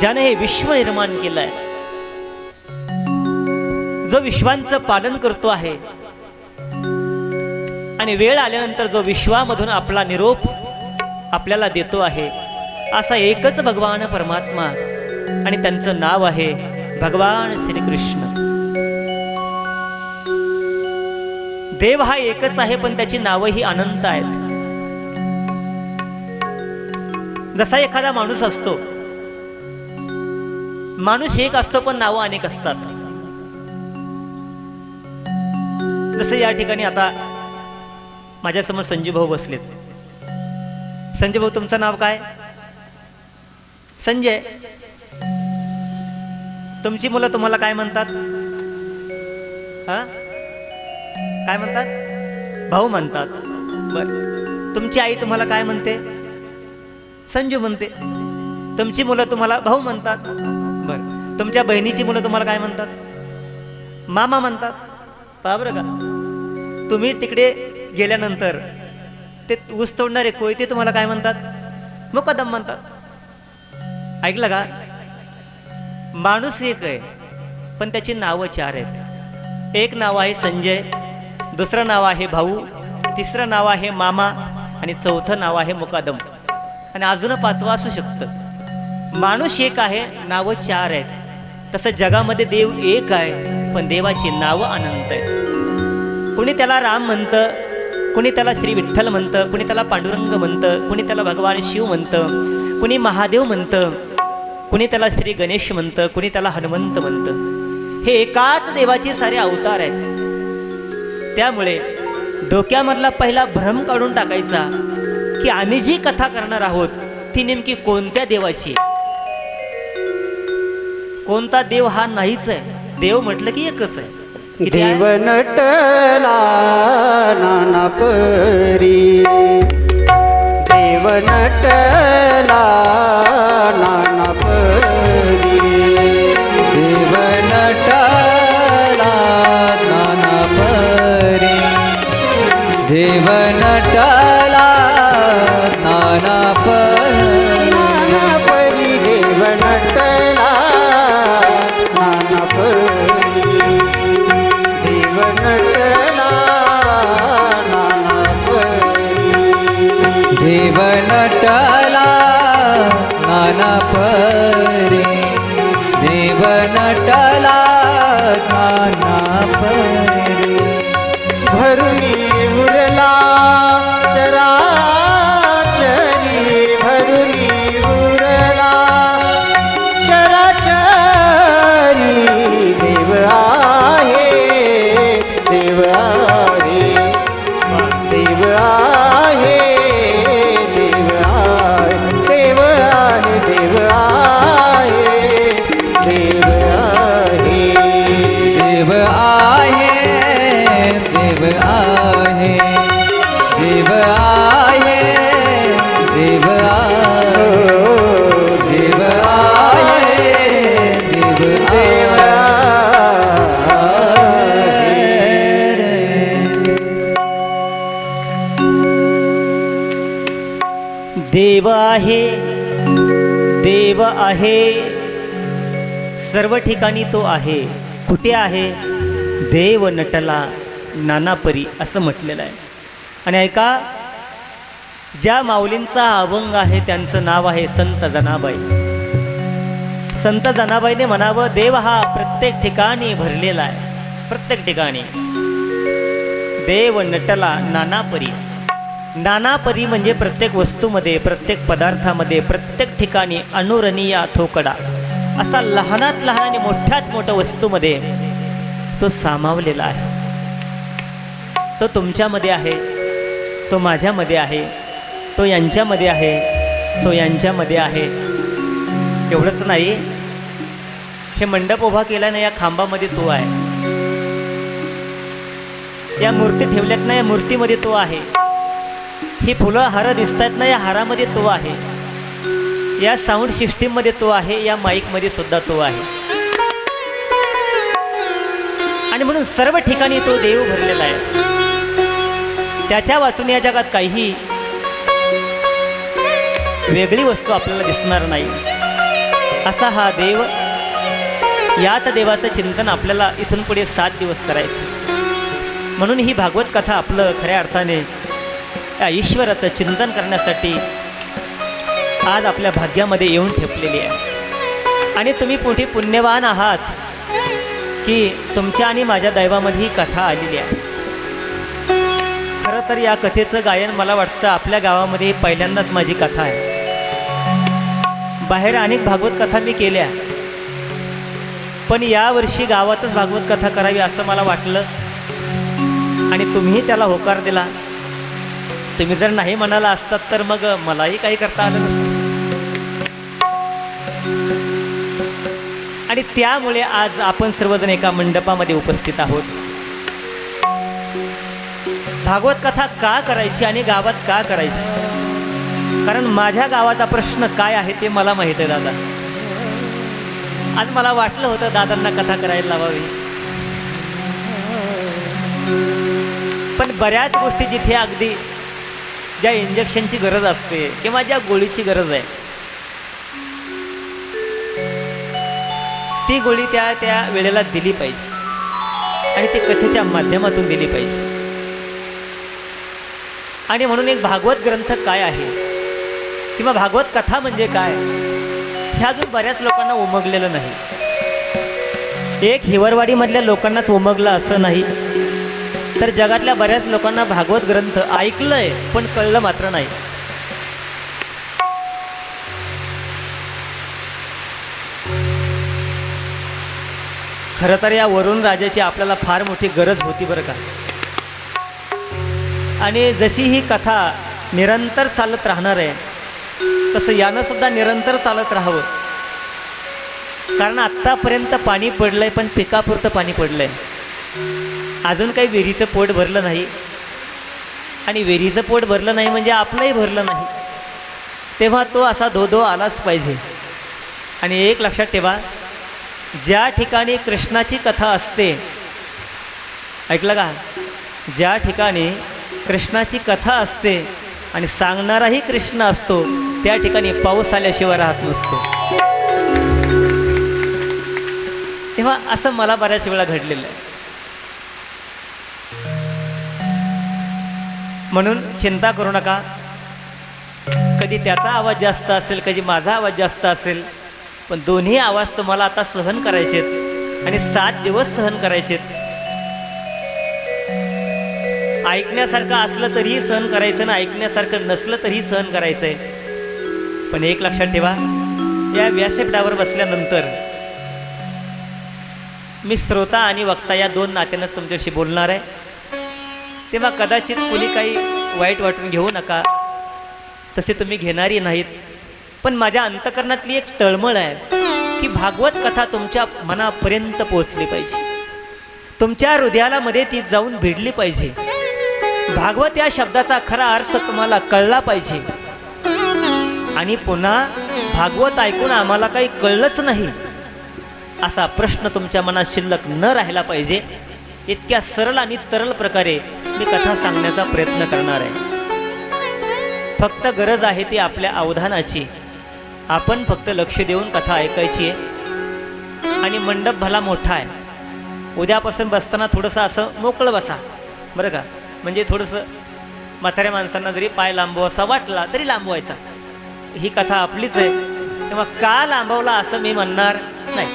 ज्याने हे विश्व निर्माण केलंय, जो विश्वांचं पालन करतो आहे आणि वेळ आल्यानंतर जो विश्वामधून आपला निरोप आपल्याला देतो आहे, असा एकच भगवान परमात्मा आणि त्यांचं नाव आहे भगवान श्रीकृष्ण. देव हा एकच आहे, पण त्याची नावंही अनंत आहेत. जसा एखादा माणूस असतो, माणूस एक असतो पण नावं अनेक असतात. जसं या ठिकाणी आता माझ्यासमोर संजू भाऊ बसलेत. संजय भाऊ, तुमचं नाव काय? संजय. तुमची मुलं तुम्हाला काय म्हणतात? हा, काय म्हणतात? भाऊ म्हणतात. बर. तुमची आई तुम्हाला काय म्हणते? संजू म्हणते. तुमची मुलं तुम्हाला भाऊ म्हणतात. बर. तुमच्या बहिणीची मुलं तुम्हाला काय म्हणतात? मामा म्हणतात. पहा बरं का, तुम्ही तिकडे गेल्यानंतर ते ऊस तोडणारे कोयते तुम्हाला काय म्हणतात? मुकदम म्हणतात. ऐकलं का? माणूस एक आहे, पण त्याची नावं चार आहेत. एक नाव आहे संजय, दुसरं नाव आहे भाऊ, तिसरं नाव आहे मामा आणि चौथं नाव आहे मुकादम. आणि अजून पाचवं असू शकतं. माणूस एक आहे, नावं चार आहेत. तसं जगामध्ये देव एक आहे, पण देवाची नावं अनंत आहेत. कुणी त्याला राम म्हणतं, कुणी त्याला श्री विठ्ठल म्हणतं, कुणी त्याला पांडुरंग म्हणतं, कुणी त्याला भगवान शिव म्हणतं, कुणी महादेव म्हणतं, कुणी त्याला श्री गणेश म्हणतं, कुणी त्याला हनुमंत म्हणतं. हे एकाच देवाचे सारे अवतार आहेत. त्यामुळे डोक्यामधला पहिला भ्रम काढून टाकायचा की आम्ही जी कथा करणार आहोत ती नेमकी कोणत्या देवाची. कोणता देव हा नाहीच आहे. देव म्हटलं की एकच आहे. देव नटला नाना परी, देव नटला नाना परी, देव नटला नाना परी, देव नटला नाना परी, नाना परी, देव नटला नाना परी, देव नटला नाना परी, देव नटला नाना परी, देव नटला नाना परी. भरुणी उरला चराचरी, भरुणी उरला चराचरी, देव आहे, देव आहे, देव आहे, देव आहे, देव आहे, देव आहे, देव आहे, देव आहे, देव आहे, देव आहे, देव आहे, देव आहे, देव देव आहे, देव आहे, सर्व ठिकाणी तो आहे. कुठे आहे? देव नटला नानापरी असं म्हटलेलं आहे. आणि ऐका, ज्या माऊलींचा अभंग आहे त्यांचं नाव आहे संत जनाबाई. संत जनाबाईने म्हणावं, देव हा प्रत्येक ठिकाणी भरलेला आहे. प्रत्येक ठिकाणी देव नटला नानापरी. नानापरी म्हणजे प्रत्येक वस्तूमध्ये, प्रत्येक पदार्थामध्ये, प्रत्येक ठिकाणी अनुरणीया थोकडा असा लहानात लहान आणि मोठ्यात मोठ्या वस्तूमध्ये तो सामावलेला आहे. तो तुमच्यामध्ये आहे, तो माझ्यामध्ये आहे, तो यांच्यामध्ये आहे, तो यांच्यामध्ये आहे. एवढंच नाही, हे मंडप उभा केला ना, या खांबामध्ये तो आहे. या मूर्ती ठेवल्यात ना, या मूर्तीमध्ये तो आहे. ही फुलं हार दिसत आहेत ना, या हारामध्ये तो आहे. या साऊंड सिस्टीममध्ये तो आहे, या माईकमध्ये सुद्धा तो आहे. आणि म्हणून सर्व ठिकाणी तो देव भरलेला आहे. त्याच्या वाचून या जगात काही वेगळी वस्तू आपल्याला दिसणार नाही. असा हा देव, याच देवाचं चिंतन आपल्याला इथून पुढे 7 दिवस करायचं. म्हणून ही भागवत कथा आपलं खऱ्या अर्थाने या ईश्वराचं चिंतन करण्यासाठी आज आपल्या भाग्यामध्ये येऊन ठेपलेली आहे. आणि तुम्ही मोठी पुण्यवान आहात की तुमच्या आणि माझ्या दैवामध्ये ही कथा आलेली आहे. खरं तर या कथेचं गायन मला वाटतं आपल्या गावामध्ये पहिल्यांदाच माझी कथा आहे. बाहेर अनेक भागवत कथा मी केल्या, पण यावर्षी गावातच भागवत कथा करावी असं मला वाटलं आणि तुम्ही त्याला होकार दिला. तुम्ही जर नाही म्हणाला असतात तर मग मलाही काही करता आलं नसतं. आणि त्यामुळे आज आपण सर्वजण एका मंडपामध्ये उपस्थित आहोत. भागवत कथा का करायची आणि गावात का करायची? कारण माझ्या गावाचा प्रश्न काय आहे ते मला माहिती आहे दादा. आज मला वाटलं होतं दादांना कथा करायला लावावी, पण बऱ्याच गोष्टी जिथे अगदी ज्या इंजेक्शनची गरज असते किंवा ज्या गोळीची गरज आहे ती गोळी त्या त्या वेळेला दिली पाहिजे आणि ती कथेच्या माध्यमातून दिली पाहिजे. आणि म्हणून एक भागवत ग्रंथ काय आहे किंवा भागवत कथा म्हणजे काय हे अजून बऱ्याच लोकांना उमगलेलं नाही. एक हिवरवाडीमधल्या लोकांनाच उमगलं असं नाही, तर जगातल्या बऱ्याच लोकांना भागवत ग्रंथ ऐकलंय पण कळलं मात्र नाही. खरं तर या वरुण राजाची आपल्याला फार मोठी गरज होती बरं का. आणि जशी ही कथा निरंतर चालत राहणार आहे तसं यानं सुद्धा निरंतर चालत राहावं. कारण आत्तापर्यंत पाणी पडलंय पण पिकापुरतं पाणी पडलंय. अजून काही विहिरीचं पोट भरलं नाही आणि विहिरीचं पोट भरलं नाही म्हणजे आपलंही भरलं नाही. तेव्हा तो असा धो आलाच पाहिजे. आणि एक लक्षात ठेवा, ज्या ठिकाणी कृष्णाची कथा असते, ऐकलं का, ज्या ठिकाणी कृष्णाची कथा असते आणि सांगणाराही कृष्ण असतो त्या ठिकाणी पाऊस आल्याशिवाय राहत नसतो. तेव्हा असं मला बऱ्याच वेळा घडलेलं आहे. म्हणून चिंता करू नका. कधी त्याचा आवाज जास्त असेल, कधी माझा आवाज जास्त असेल, पण दोन्ही आवाज तुम्हाला आता सहन करायचेत आणि 7 दिवस सहन करायचेत. ऐकण्यासारखं असलं तरीही सहन करायचं ना ऐकण्यासारखं नसलं तरीही सहन करायचं आहे. पण एक लक्षात ठेवा, या व्यासपीठावर बसल्यानंतर मी श्रोता आणि वक्ता या 2 नात्यानंच तुमच्याशी बोलणार आहे. तेव्हा कदाचित कुणी काही वाईट वाटून घेऊ नका, तसे तुम्ही घेणारी नाहीत. पण माझ्या अंतकरणातली एक तळमळ आहे की भागवत कथा तुमच्या मनापर्यंत पोहोचली पाहिजे, तुमच्या हृदयाला मध्ये ती जाऊन भिडली पाहिजे. भागवत या शब्दाचा खरा अर्थ तुम्हाला कळला पाहिजे. आणि पुन्हा भागवत ऐकून आम्हाला काही कळलंच नाही असा प्रश्न तुमच्या मनात शिल्लक न राहिला पाहिजे. इतक्या सरळ आणि तरळ प्रकारे मी कथा सांगण्याचा प्रयत्न करणार आहे. फक्त गरज आहे ती आपल्या अवधानाची. आपण फक्त लक्ष देऊन कथा ऐकायची आहे. आणि मंडप भला मोठा आहे. उद्यापासून बसताना थोडंसं असं मोकळं बसा बरं का. म्हणजे थोडंसं म्हाताऱ्या माणसांना जरी पाय लांबवासा वाटला तरी लांबवायचा. ही कथा आपलीच आहे तेव्हा का लांबवला असं मी म्हणणार नाही.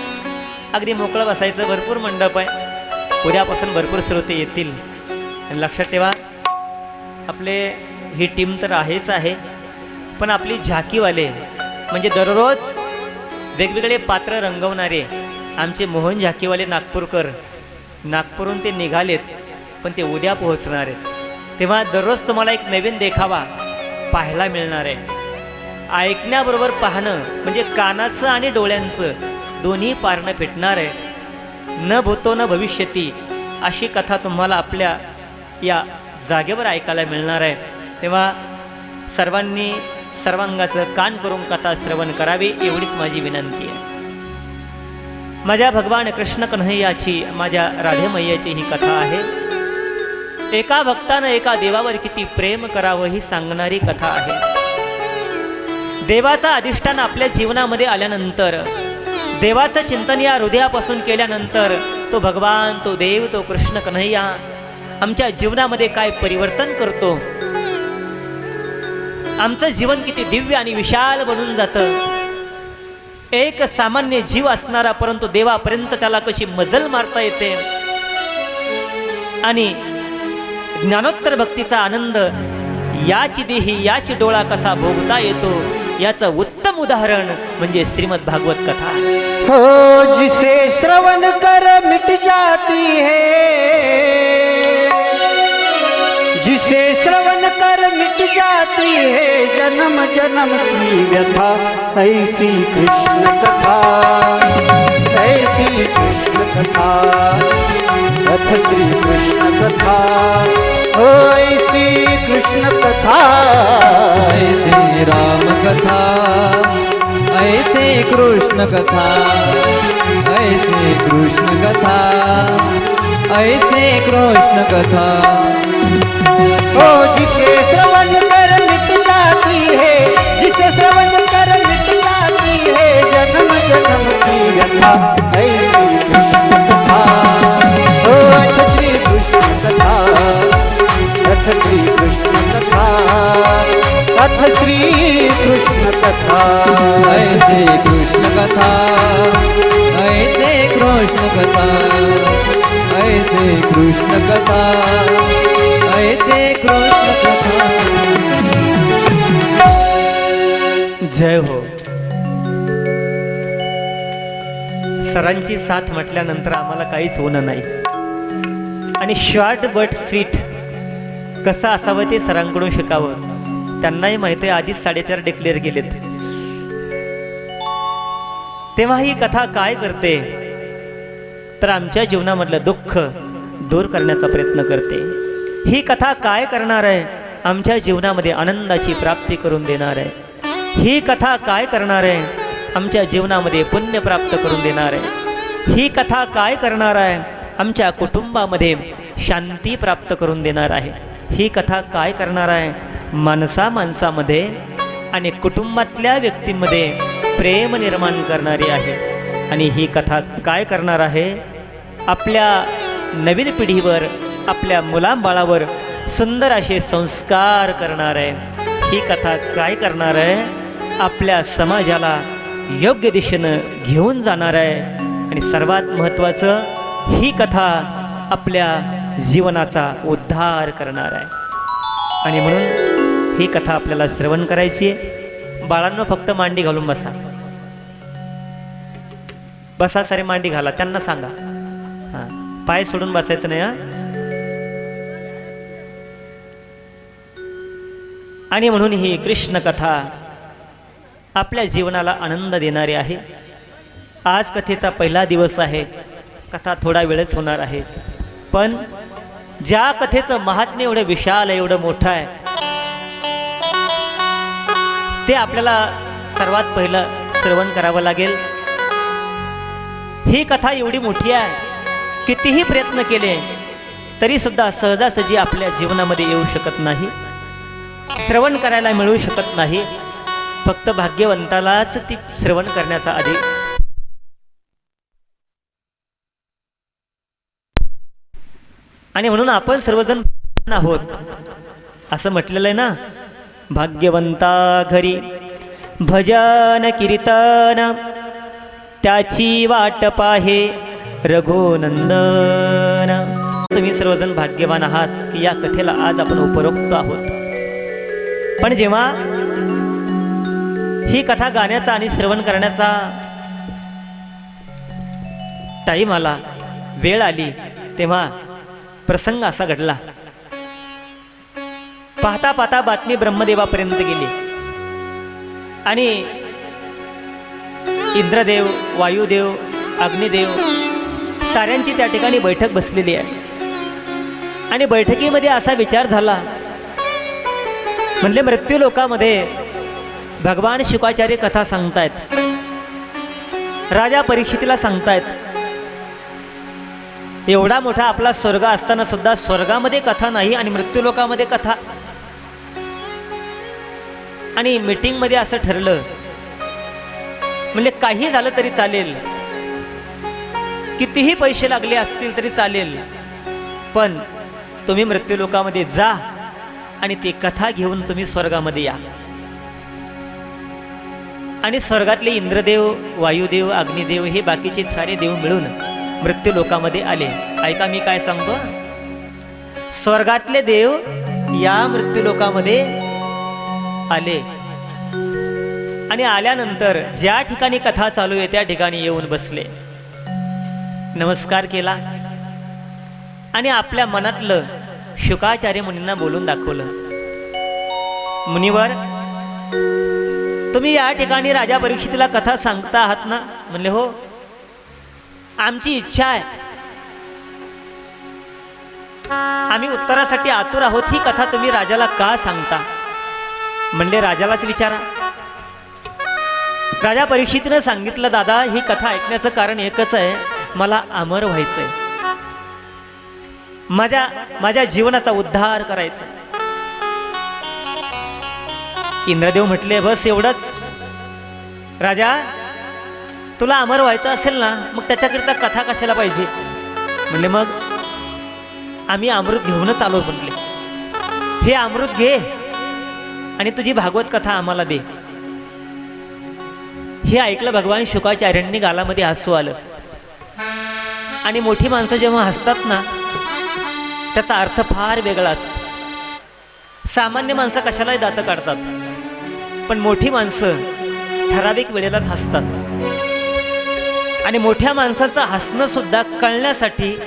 अगदी मोकळं बसायचं. भरपूर मंडप आहे. उद्यापासून भरपूर श्रोते येतील. आणि लक्षात ठेवा, आपले ही टीम तर आहेच आहे, पण आपली झाकीवाले म्हणजे दररोज वेगवेगळे पात्र रंगवणारे आमचे मोहन झाकीवाले नागपूरकर, नागपूरहून ते निघालेत पण ते उद्या पोहोचणार आहेत. तेव्हा दररोज तुम्हाला एक नवीन देखावा पाहायला मिळणार आहे. ऐकण्याबरोबर पाहणं म्हणजे कानाचं आणि डोळ्यांचं दोन्ही पारणं फिटणार आहे. न भूतो न भविष्यती अशी कथा तुम्हाला आपल्या या जागेवर ऐकायला मिळणार आहे. तेव्हा सर्वांनी सर्वांगाचं कान करून कथा श्रवण करावी एवढीच माझी विनंती आहे. माझ्या भगवान कृष्ण कन्हैयाची, माझ्या राधे मैयाची ही कथा आहे. एका भक्तानं एका देवावर किती प्रेम करावं ही सांगणारी कथा आहे. देवाचा अधिष्ठान आपल्या जीवनामध्ये आल्यानंतर, देवाचं चिंतन या हृदयापासून केल्यानंतर तो भगवान, तो देव, तो कृष्ण कन्हैया आमच्या जीवनामध्ये काय परिवर्तन करतो, आमचं जीवन किती दिव्य आणि विशाल बनून जातं. एक सामान्य जीव असणारा परंतु देवापर्यंत त्याला कशी मजल मारता येते आणि ज्ञानोत्तर भक्तीचा आनंद याची देही याची डोळा कसा भोगता येतो याचं उत्तम उदाहरण म्हणजे श्रीमद भागवत कथा. हो जिसे श्रवण कर मिट जाती है, जिसे श्रवण कर मिट जाती है जन्म जन्म की व्यथा, ऐसी कृष्ण कथा, ऐसी कृष्ण कथा, अथ श्री कृष्ण कथा, हो ऐसी कृष्ण कथा, ऐसी राम कथा, ऐसे कृष्ण कथा, ऐसे कृष्ण कथा, ऐसे कृष्ण कथा. ओ जिसे श्रवण कर मिट जाती है, जिसे श्रवण कर मिट जाती है जन्म जन्म की व्यथा, ऐसी कृष्ण कथा, ओ अथ श्री कृष्ण कथा, अथ श्री कृष्ण कथा, अथ श्री कृष्ण कथा. ऐसे कृष्ण कथा, ऐसे कृष्ण कथा, ऐसे कृष्ण कथा, ऐसे कृष्ण कथा. जय हो. सरांची साथ म्हटल्यानंतर आम्हाला काहीच होणं नाही आणि शॉर्ट बट स्वीट कसं असावं ते सरांकडून शिकावं. त्यांनाही माहिती आहे, आधीच 4:30 डिक्लेअर केलेत. तेव्हा ही कथा काय करते तर आमच्या जीवनामधलं दुःख दूर करण्याचा प्रयत्न करते. ही कथा काय करणार आहे, आमच्या जीवनामध्ये आनंदाची प्राप्ती करून देणार आहे. ही कथा काय करणार आहे, आमच्या जीवनामध्ये पुण्य प्राप्त करून देणार आहे. ही कथा काय करणार आहे, आमच्या कुटुंबामध्ये शांती प्राप्त करून देणार आहे. ही कथा काय करणार आहे, माणसामध्ये आणि कुटुंबातल्या व्यक्तींमध्ये प्रेम निर्माण करणारी आहे. आणि ही कथा काय करणार आहे, आपल्या नवीन पिढीवर, आपल्या मुलांबाळावर सुंदर असे संस्कार करणार आहे. ही कथा काय करणार आहे, आपल्या समाजाला योग्य दिशेनं घेऊन जाणार आहे. आणि सर्वात महत्त्वाचं, ही कथा आपल्या जीवनाचा उद्धार करणार आहे. आणि म्हणून ही कथा आपल्याला श्रवण करायची आहे. बाळांनो फक्त मांडी घालून बसा, बसा, सारे मांडी घाला. त्यांना सांगा, हां, पाय सोडून बसायचं नाही. आणि म्हणून ही कृष्ण कथा आपल्या जीवनाला आनंद देणारी आहे. आज कथेचा पहिला दिवस आहे. कथा थोडा वेळच होणार आहे, पण ज्या कथेचं महात्म्य एवढं विशाल आहे, एवढं मोठं आहे, ते आपल्याला सर्वात पहिलं श्रवण करावं लागेल. ही कथा एवढी मोठी आहे, कितीही प्रयत्न केले तरी सुद्धा सहजासहजी आपल्या जीवनामध्ये येऊ शकत नाही, श्रवण करायला मिळू शकत नाही. फक्त भाग्यवंतालाच ती श्रवण करण्याचा अधिक. आणि म्हणून आपण सर्वजण आहोत असं म्हटलेलं आहे ना, भाग्यवंता घरी भजन कीर्तन त्याची वाट पाहे रघुनंदन. तुम्ही सर्वजण भाग्यवान आहात की या कथेला आज आपण उपरोक्त आहोत. पण जेव्हा ही कथा गाण्याचा आणि श्रवण करण्याचा टाईम आला, वेळ आली, तेव्हा प्रसंग असा घडला. पाहता पाहता बातमी ब्रह्मदेवापर्यंत गेली आणि इंद्रदेव, वायुदेव, अग्निदेव साऱ्यांची त्या ठिकाणी बैठक बसलेली आहे. आणि बैठकीमध्ये असा विचार झाला, म्हणले मृत्यू लोकामध्ये भगवान शुकाचार्य कथा सांगतायत, राजा परीक्षितीला सांगतायत. एवढा मोठा आपला स्वर्ग असताना सुद्धा स्वर्गामध्ये कथा नाही आणि मृत्यूलोकामध्ये कथा. आणि मीटिंगमध्ये असं ठरलं, म्हणजे काही झालं तरी चालेल, कितीही पैसे लागले असतील तरी चालेल, पण तुम्ही मृत्यूलोकामध्ये जा आणि ती कथा घेऊन तुम्ही स्वर्गामध्ये या. आणि स्वर्गातले इंद्रदेव, वायुदेव, अग्निदेव हे बाकीचे सारे देव मिळून मृत्यूलोकामध्ये आले. ऐका मी काय सांगतो. स्वर्गातले देव या मृत्यूलोकामध्ये आले आणि आल्यानंतर ज्या ठिकाणी कथा चालू आहे त्या ठिकाणी येऊन बसले, नमस्कार केला आणि आपल्या मनातलं शुकाचार्य मुनींना बोलून दाखवलं. मुनिवर, तुम्ही या ठिकाणी राजा परीक्षितीला कथा सांगता आहात ना? म्हणले हो, आमची इच्छा आहे, आम्ही उत्तरासाठी आतुर आहोत. ही कथा तुम्ही राजाला का सांगता? म्हणले राजालाच विचारा. राजा परीक्षितीनं सांगितलं, दादा, ही कथा ऐकण्याचं कारण एकच आहे, मला अमर व्हायचंय, माझ्या जीवनाचा उद्धार करायचा. इंद्रदेव म्हटले, बस एवढंच? राजा, तुला अमर व्हायचं असेल ना, मग त्याच्याकरिता कथा कशाला पाहिजे? म्हणले मग आम्ही अमृत घेऊनच आलो. म्हणले हे अमृत घे आणि तुझी भागवत कथा आम्हाला दे. हे ऐकलं भगवान शुकाचार्यांनी गालामध्ये हसू आलं. आणि मोठी माणसं जेव्हा हसतात ना, त्याचा अर्थ फार वेगळा असतो. सामान्य माणसं कशालाही दातं काढतात, पण मोठी माणसं ठराविक वेळेलाच हसतात. आणि मोठ्या माणसाचं हसणं सुद्धा कळण्यासाठी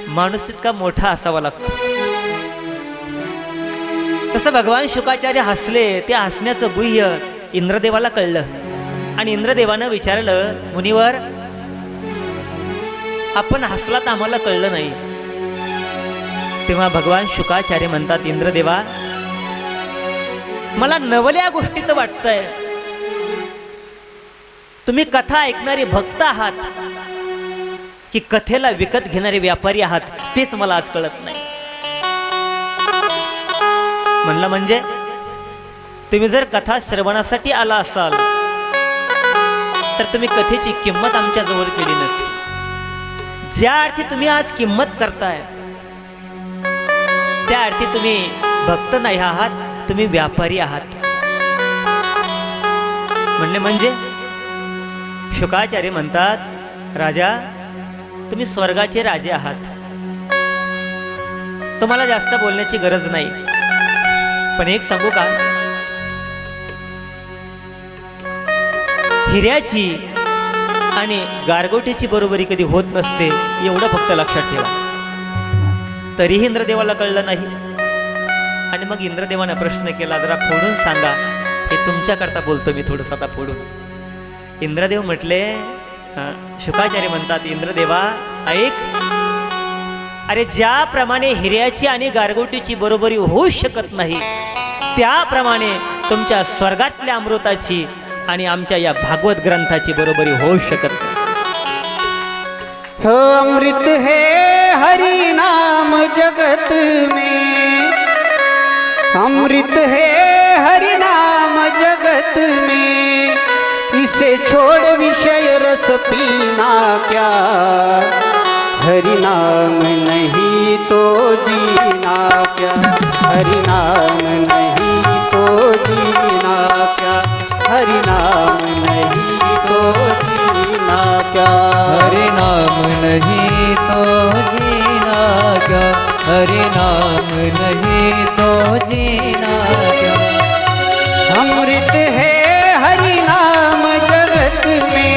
माणूस इतका मोठा असावा लागतो. तसं भगवान शुकाचार्य हसले, त्या हसण्याचं गुह्य इंद्रदेवाला कळलं आणि इंद्रदेवानं विचारलं, मुनिवर, आपण हसलात आम्हाला कळलं नाही. तेव्हा भगवान शुकाचार्य म्हणतात, इंद्रदेवा, मला नवल्या गोष्टीचं वाटतंय. तुम्ही कथा ऐकणारे भक्त आहात की कथेला विकत घेणारे व्यापारी आहात, तेच मला आज कळत नाही. म्हणलं म्हणजे तुम्ही जर कथा श्रवणासाठी आला असाल तर तुम्ही कथेची किंमत आमच्या जवळ केली नसती. ज्या अर्थी तुम्ही आज किंमत करताय त्या अर्थी तुम्ही भक्त नाही आहात, तुम्ही व्यापारी आहात. म्हणले म्हणजे? शुकाचार्य म्हणतात, राजा, तुम्ही स्वर्गाचे राजे आहात, तुम्हाला जास्त बोलण्याची गरज नाही. पण एक सांगू का, हिऱ्याची आणि गारगोटीची बरोबरी कधी होत नसते, एवढं फक्त लक्षात ठेवा. तरीही इंद्रदेवाला कळलं नाही. आणि मग इंद्रदेवाने प्रश्न केला, जरा फोडून सांगा. हे तुमच्याकरता बोलतो मी, थोडंसं आता फोडून. इंद्रदेव म्हटले, शुकाचार्य म्हणतात, इंद्रदेवा ऐक, अरे ज्याप्रमाणे हिऱ्याची आणि गारगोटीची बरोबरी होऊ शकत नाही, त्याप्रमाणे तुमच्या स्वर्गातल्या अमृताची आणि आमच्या या भागवत ग्रंथाची बरोबरी होऊ शकत नाही. हो अमृत है हरि नाम जगत में, अमृत है हरि नाम जगत में, इसे छोड़ विषय रस पीना क्या, हरि नाम नहीं तो जीना क्या, हरि नाम नहीं तो जीना क्या, हरि नाम नहीं तो जीना क्या, हरि नाम नहीं तो जीना क्या, हरि नाम नहीं तो जीना क्या. अमृत है हरि नाम जगत में,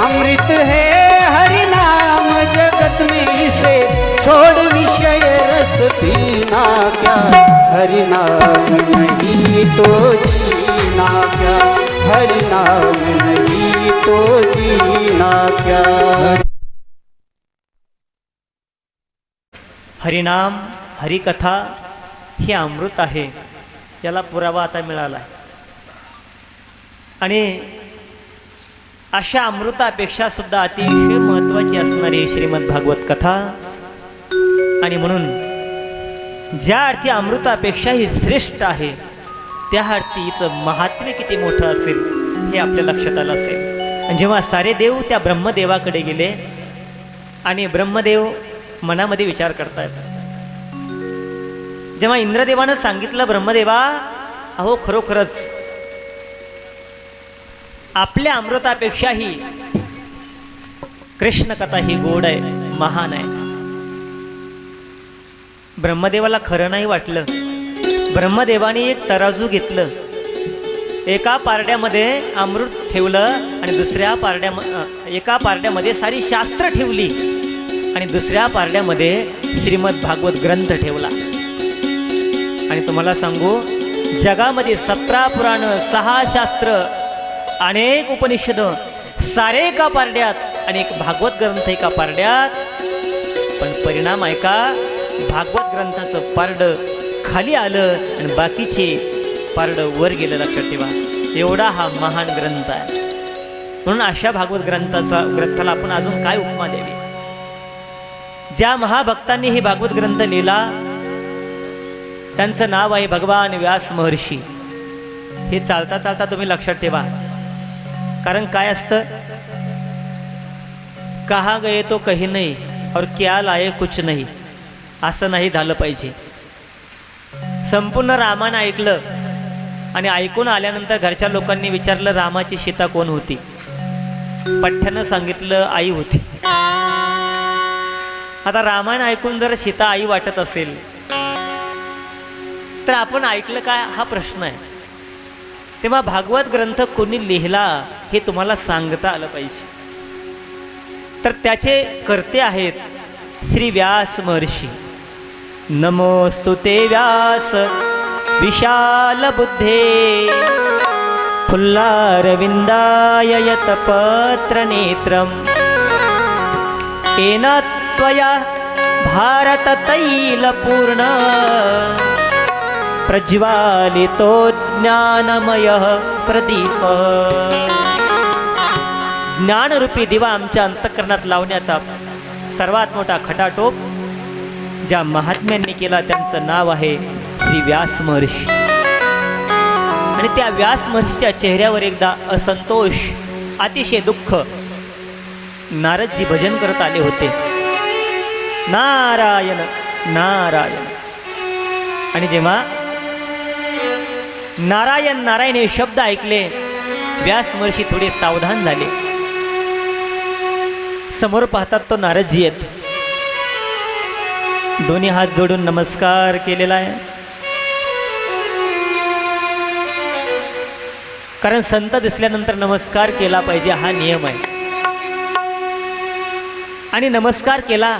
अमृत है हरि नाम जगत में, इसे छोड़ विषय रस पीना क्या, हरि नाम नहीं तो जीना क्या, हरि नाम नहीं तो जीना क्या. हरिनाम, हरिकथा हे अमृत आहे, याला पुरावा आता मिळाला आहे. आणि अशा अमृतापेक्षा सुद्धा अतिशय महत्त्वाची असणारी श्रीमद भागवत कथा. आणि म्हणून ज्या अर्थी अमृतापेक्षाही श्रेष्ठ आहे, त्या आरतीचं महात्म्य किती मोठं असेल हे आपल्या लक्षात आलं असेल. आणि जेव्हा सारे देव त्या ब्रह्मदेवाकडे गेले आणि ब्रह्मदेव मनामध्ये विचार करतायत, जेव्हा इंद्रदेवानं सांगितलं ब्रह्मदेवा अहो खरोखरच आपल्या अमृतापेक्षाही कृष्ण कथा ही गोड आहे, महान आहे. ब्रह्मदेवाला खरं नाही वाटलं. ब्रह्मदेवाने एक तराजू घेतलं, एका पारड्यामध्ये अमृत ठेवलं आणि एका पारड्यामध्ये सारी शास्त्र ठेवली आणि दुसऱ्या पारड्यामध्ये श्रीमद भागवत ग्रंथ ठेवला. आणि तुम्हाला सांगू, जगामध्ये 17 पुराण, 6 शास्त्र, अनेक उपनिषद सारे एका पारड्यात आणि एक भागवत ग्रंथ एका पारड्यात. पण परिणाम आहे का, भागवत ग्रंथाचं पारडं खाली आलं आणि बाकीचे पारडं वर गेलं. लक्षात ठेवा, एवढा हा महान ग्रंथ आहे. म्हणून अशा भागवत ग्रंथाला आपण अजून काय उपमा द्यावी. ज्या महाभक्तांनी हे भागवत ग्रंथ लिहिला त्यांचं नाव आहे भगवान व्यास महर्षी. हे चालता चालता तुम्ही लक्षात ठेवा. कारण काय असतं, कहा गए तो कहीं नहीं और क्या लाए कुछ नहीं, असं नाही झालं पाहिजे. संपूर्ण रामायण ऐकलं आणि ऐकून आल्यानंतर घरच्या लोकांनी विचारलं रामाची सीता कोण होती. पठ्ठ्यानं सांगितलं आई होती. आता रामायण ऐकून जर सीता आई वाटत असेल तर आपण ऐकलं काय हा प्रश्न आहे. तेव्हा भागवत ग्रंथ कोणी लिहिला हे तुम्हाला सांगता आलं पाहिजे. तर त्याचे कर्ते आहेत श्री व्यास महर्षी. नमोस्तुते व्यास विशाल बुद्धे फुल्लारविंदाय यतपत्र नेत्रम येन त्वया भारत तैल पूर्ण प्रज्वालितो ज्ञानमय प्रदीप. ज्ञानरूपी दिवा आमच्या अंतःकरणात लावण्याचा सर्वात मोठा खटाटोप ज्या महात्म्यांनी केला त्यांचं नाव आहे श्री व्यास महर्षी. आणि त्या व्यास महर्षीच्या चेहऱ्यावर एकदा असंतोष, अतिशय दुःख. नारदजी भजन करत आले होते, नारायण नारायण. आणि जेव्हा नारायण नारायण हे शब्द ऐकले व्यास महर्षी थोडे सावधान झाले. समोर पाहतात तो नारदजी आहेत. दोन्ही हात जोडून नमस्कार केलेला आहे. कारण संत दिसल्यानंतर नमस्कार केला पाहिजे हा नियम आहे. आणि नमस्कार केला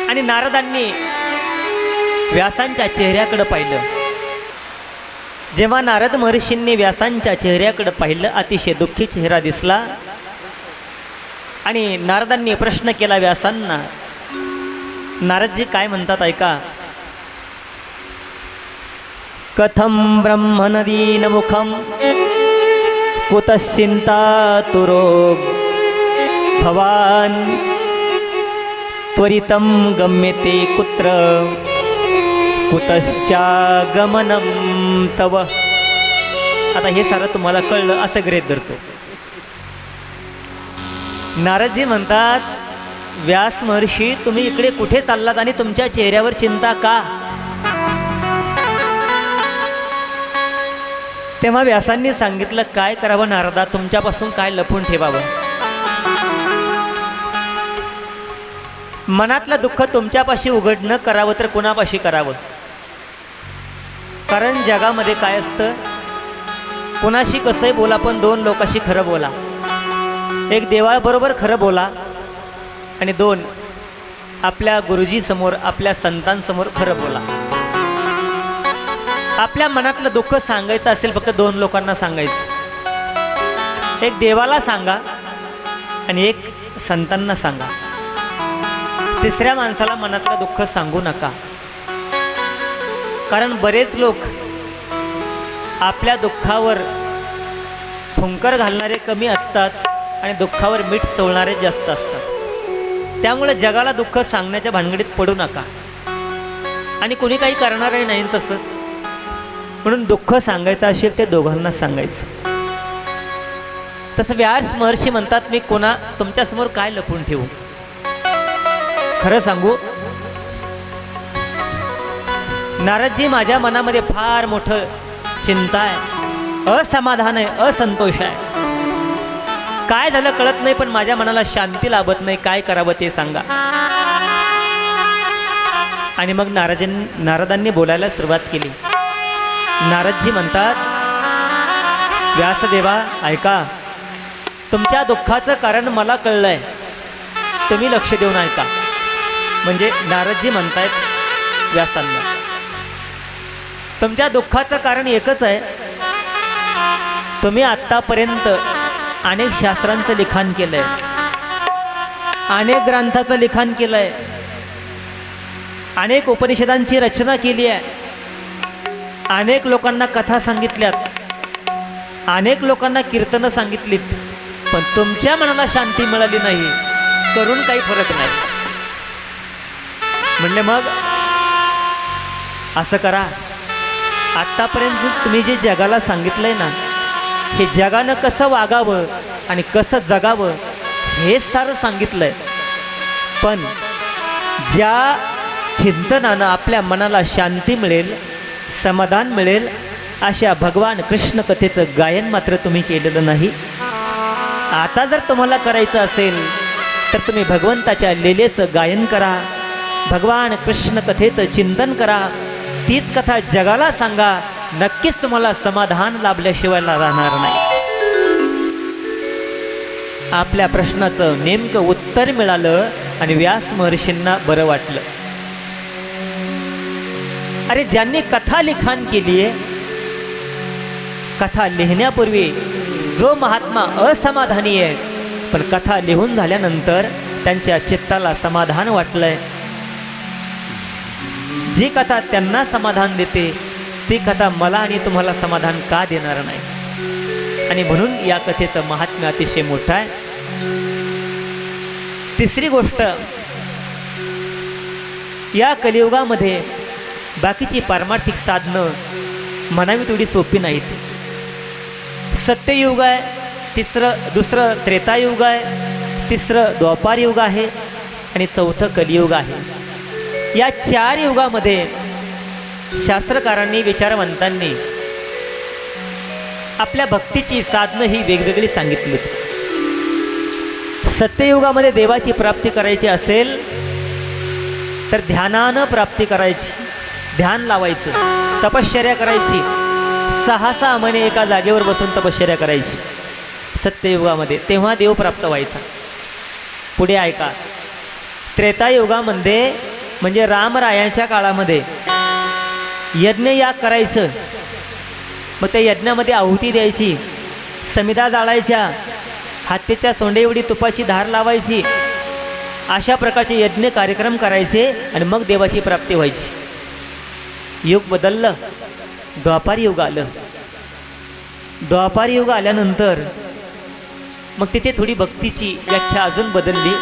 आणि नारदांनी व्यासांच्या चेहऱ्याकडे पाहिलं. जेव्हा नारद महर्षींनी व्यासांच्या चेहऱ्याकडे पाहिलं, अतिशय दुःखी चेहरा दिसला. आणि नारदांनी प्रश्न केला व्यासांना. नारदजी काय म्हणतात ऐका. कथम ब्रह्मनदीन मुखम कुतश्चिंता तुरो भवान त्वरितम गम्यते कुत्र कुतश्चागमनम तव. आता हे सारं तुम्हाला कळलं असं गृहीत धरतो. नारदजी म्हणतात व्यास महर्षी तुम्ही इकडे कुठे चाललात आणि तुमच्या चेहऱ्यावर चिंता का. तेव्हा व्यासांनी सांगितलं काय करावं नारदा, तुमच्यापासून काय लपून ठेवावं. मनातलं दुःख तुमच्यापाशी उघड न करावं तर कुणापाशी करावं. कारण जगामध्ये काय असतं, कुणाशी कसंही बोला पण 2 लोकांशी खरं बोला. एक देवाबरोबर खरं बोला आणि 2 आपल्या गुरुजी समोर, आपल्या संतांसमोर खरं बोला. आपल्या मनातलं दुःख सांगायचं असेल फक्त 2 लोकांना सांगायचं. एक देवाला सांगा आणि एक संतांना सांगा. तिसऱ्या माणसाला मनातलं दुःख सांगू नका. कारण बरेच लोक आपल्या दुःखावर फुंकर घालणारे कमी असतात आणि दुःखावर मीठ चोळणारे जास्त असतात. त्यामुळे जगाला दुःख सांगण्याच्या भानगडीत पडू नका. आणि कोणी काही करणारही नाही तसं. म्हणून दुःख सांगायचं असेल ते दोघांना सांगायचं. तसं व्यास महर्षी म्हणतात, मी तुमच्यासमोर काय लपून ठेवू. खरं सांगू, नारदजी, माझ्या मनामध्ये फार मोठं चिंता आहे, असमाधान आहे, असंतोष आहे. काय झालं कळत नाही, पण माझ्या मनाला शांती लाभत नाही. काय करावं ते सांगा. आणि मग नारदांनी बोलायला सुरुवात केली. नारदजी म्हणतात, व्यासदेवा ऐका, तुमच्या दुःखाचं कारण मला कळलंय, तुम्ही लक्ष देऊन ऐका. म्हणजे नारदजी म्हणतायत व्यासांना, तुमच्या दुःखाचं कारण एकच आहे. तुम्ही आत्तापर्यंत अनेक शास्त्रांचं लिखाण केलंय, अनेक ग्रंथाचं लिखाण केलंय, अनेक उपनिषदांची रचना केली आहे, अनेक लोकांना कथा सांगितल्यात, अनेक लोकांना कीर्तनं सांगितलीत, पण तुमच्या मनाला शांती मिळाली नाही. करून काही फरक नाही. म्हणले मग असं करा, आत्तापर्यंत तुम्ही जे जगाला सांगितलंय ना, हे जगानं कसं वागावं आणि कसं जगावं हे सारं सांगितलंय. पण ज्या चिंतनानं आपल्या मनाला शांती मिळेल, समाधान मिळेल, अशा भगवान कृष्ण कथेचं गायन मात्र तुम्ही केलेलं नाही. आता जर तुम्हाला करायचं असेल तर तुम्ही भगवंताच्या लीलेचं गायन करा, भगवान कृष्ण कथेचं चिंतन करा, तीच कथा जगाला सांगा. नक्कीच तुम्हाला समाधान लाभल्याशिवाय राहणार नाही. आपल्या प्रश्नाचं नेमकं उत्तर मिळालं आणि व्यास महर्षींना बरं वाटलं. अरे, ज्यांनी कथा लिखाण केली आहे, कथा लिहिण्यापूर्वी जो महात्मा असमाधानी आहे, पण कथा लिहून झाल्यानंतर त्यांच्या चित्ताला समाधान वाटलंय. जी कथा त्यांना समाधान देते ती कथा मला आणि तुम्हाला समाधान का देणार नाही. आणि म्हणून या कथेचं महात्म्य अतिशय मोठं आहे. तिसरी गोष्ट, या कलियुगामध्ये बाकीची पारमार्थिक साधनं म्हणावी तेवढी सोपी नाहीत. सत्ययुग आहे, दुसरं त्रेतायुग आहे, तिसरं द्वापार युग आहे आणि चौथं कलियुग आहे. या 4 युगामध्ये शास्त्रकारांनी, विचारवंतांनी आपल्या भक्तीची साधनं ही वेगवेगळी सांगितलीत. सत्ययुगामध्ये देवाची प्राप्ती करायची असेल तर ध्यानानं प्राप्ती करायची, ध्यान लावायचं, तपश्चर्या करायची, 6 महिने एका जागेवर बसून तपश्चर्या करायची सत्ययुगामध्ये, तेव्हा देव प्राप्त व्हायचा. पुढे ऐका, त्रेतायुगामध्ये म्हणजे रामरायांच्या काळामध्ये यज्ञयाग करायचं, मग त्या यज्ञामध्ये आहुती द्यायची, समिधा जाळायच्या, हातीच्या सोंडे एवढी तुपाची धार लावायची, अशा प्रकारचे यज्ञ कार्यक्रम करायचे आणि मग देवाची प्राप्ती व्हायची. युग बदललं, द्वापार युग आलं. द्वापार युग आल्यानंतर मग तिथे थोडी भक्तीची व्याख्या अजून बदलली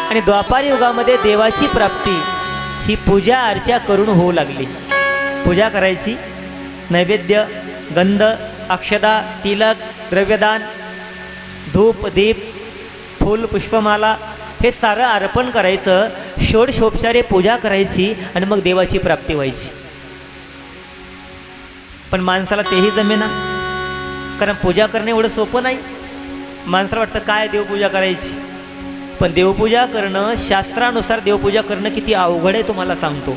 आणि द्वापार युगामध्ये देवाची प्राप्ती ही पूजा अर्चा करून होऊ लागली. पूजा करायची, नैवेद्य, गंध, अक्षदा, तिलक, द्रव्यदान, धूप, दीप, फूल, पुष्पमाला हे सारं अर्पण करायचं, षोडशोपचारे पूजा करायची आणि मग देवाची प्राप्ती व्हायची. पण माणसाला तेही जमेना, कारण पूजा करणं एवढं सोपं नाही. माणसाला वाटतं काय देवपूजा करायची, पण देवपूजा करणं, शास्त्रानुसार देवपूजा करणं किती अवघड आहे तुम्हाला सांगतो.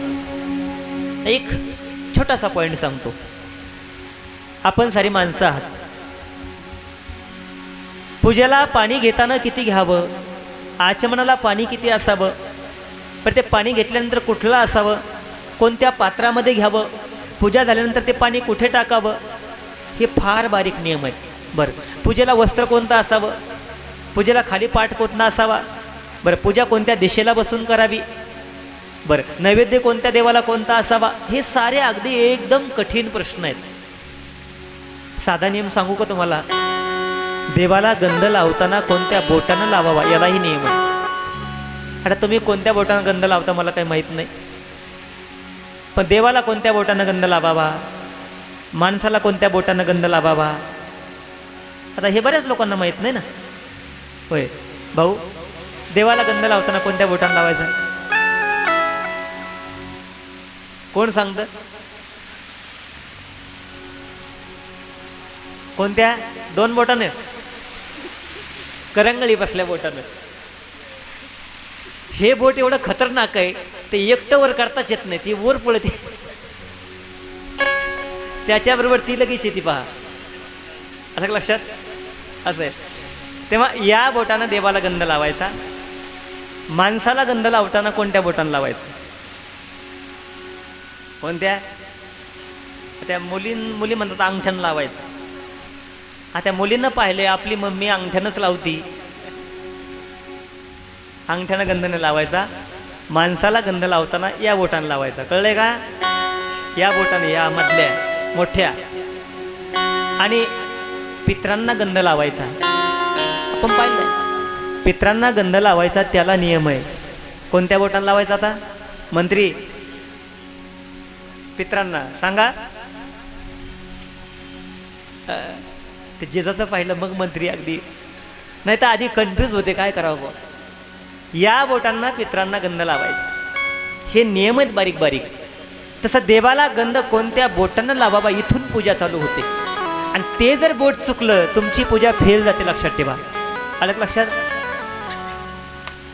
एक छोटासा पॉईंट सांगतो. आपण सारी माणसं आहात. पूजेला पाणी घेताना किती घ्यावं, आचमनाला पाणी किती असावं, पण ते पाणी घेतल्यानंतर कुठलं असावं, कोणत्या पात्रामध्ये घ्यावं, पूजा झाल्यानंतर ते पाणी कुठे टाकावं, हे फार बारीक नियम आहेत. बरं, पूजेला वस्त्र कोणतं असावं, पूजेला खाली पाठ कोणता असावा, बरं पूजा कोणत्या दिशेला बसून करावी, बरं नैवेद्य कोणत्या देवाला कोणता असावा, हे सारे अगदी एकदम कठीण प्रश्न आहेत. साधा नियम सांगू का तुम्हाला? देवाला गंध लावताना कोणत्या बोटानं लावावा यालाही नियम आहे. आता तुम्ही कोणत्या बोटानं गंध लावता मला काही माहीत नाही, पण देवाला कोणत्या बोटानं गंध लावावा, माणसाला कोणत्या बोटानं गंध लावावा, आता हे बऱ्याच लोकांना माहीत नाही ना. होय भाऊ, देवाला गंध लावताना कोणत्या बोटानं लावायचा? कोण सांगतं? कोणत्या? 2 बोटाने, करंगळी बसल्या बोटानं. हे बोट एवढं खतरनाक आहे, ते एकटं वर करताच येत नाही, ती वर पळते, त्याच्याबरोबर ती लगेच येते पहा. असं लक्षात असं आहे. तेव्हा या बोटानं देवाला गंध लावायचा. माणसाला गंध लावताना कोणत्या बोटानं लावायचं? कोणत्या? त्या मुली म्हणतात अंगठ्यानं लावायचं. हा, त्या मुलींना पाहिले आपली मम्मी अंगठ्यानंच लावती, अंगठ्यानं गंध नाही लावायचा. माणसाला गंध लावताना या बोटानं लावायचा. कळलंय का? या बोटाने, या मधल्या मोठ्या. आणि पितरांना गंध लावायचा. आपण पाहिलंय पितरांना गंध लावायचा, त्याला नियम आहे. कोणत्या बोटानं लावायचा? आता मंत्री पितरांना सांगा. ते जेजाचं पाहिलं मग मंत्री अगदी, नाही तर आधी कन्फ्यूज होते काय करावं. या बोटांना पितरांना गंध लावायचा, हे नियम आहेत बारीक बारीक. तसं देवाला गंध कोणत्या बोटानं लावावा इथून पूजा चालू होते. आणि ते जर बोट चुकलं तुमची पूजा फेल जाते, लक्षात ठेवा. आलं का लक्षात?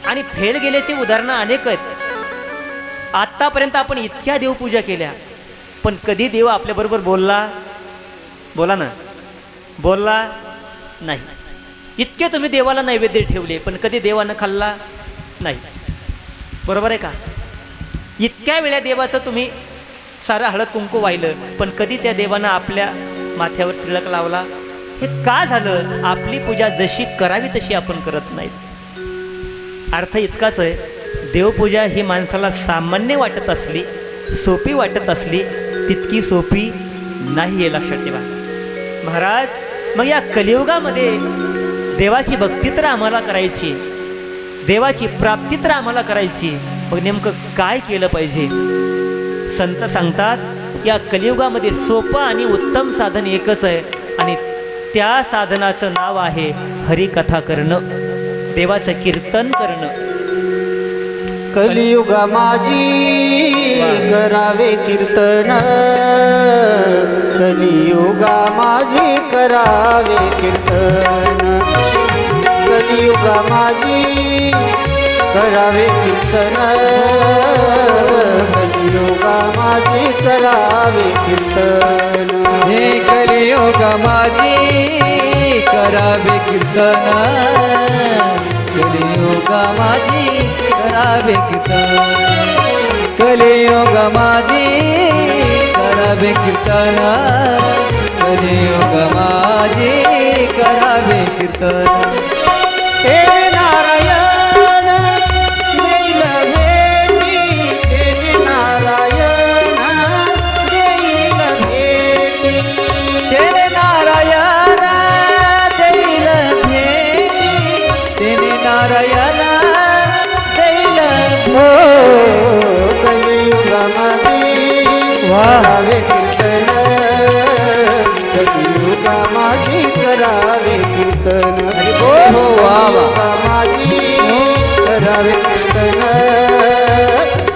आणि फेल गेल्याची उदाहरणं अनेक आहेत. आतापर्यंत आपण इतक्या देवपूजा केल्या, पण कधी देव आपल्याबरोबर बोलला? बोला ना, बोलला नाही. इतके तुम्ही देवाला नैवेद्य ठेवले, पण कधी देवानं खाल्ला नाही. बरोबर आहे का? इतक्या वेळा देवाचं तुम्ही सारं हळद कुंकू वाहिलं, पण कधी त्या देवानं आपल्या माथ्यावर टिळक लावला? हे का झालं? आपली पूजा जशी करावी तशी आपण करत नाहीत. अर्थ इतकाच आहे, देवपूजा ही माणसाला सामान्य वाटत असली, सोपी वाटत असली, तितकी सोपी नाही आहे, लक्षात ठेवा. महाराज, मग या कलियुगामध्ये देवाची भक्ती तर आम्हाला करायची, देवाची प्राप्ती तर आम्हाला करायची, मग नेमकं काय केलं पाहिजे? संत सांगतात, या कलियुगामध्ये सोपं आणि उत्तम साधन एकच आहे, आणि त्या साधनाचं नाव आहे हरिकथा करणं, देवाचं कीर्तन करणं. कलियुगा माझी करावे कीर्तन, कलियुगा माझी करावे कीर्तन, कलियुगा माझी करावे कीर्तन, कलियुगा माझी करावे कीर्तन. हे कलियुग माझी करावे कीर्तन, कलियुग माझी करावे कीर्तन, कलियुग माझी करावे कीर्तन, कलियुग माझी करावे कीर्तन. हे नारायण देईल भेटी, हे नारायण देईल भेटी, तेरे नारायण देईल भेटी, तेरे नारायण देईल हो कलियुगा माझी करावे कीर्तन, कलियुगा माझी करावे कीर्तन. हो वा वा. कलियुगा माझी करावे कीर्तन,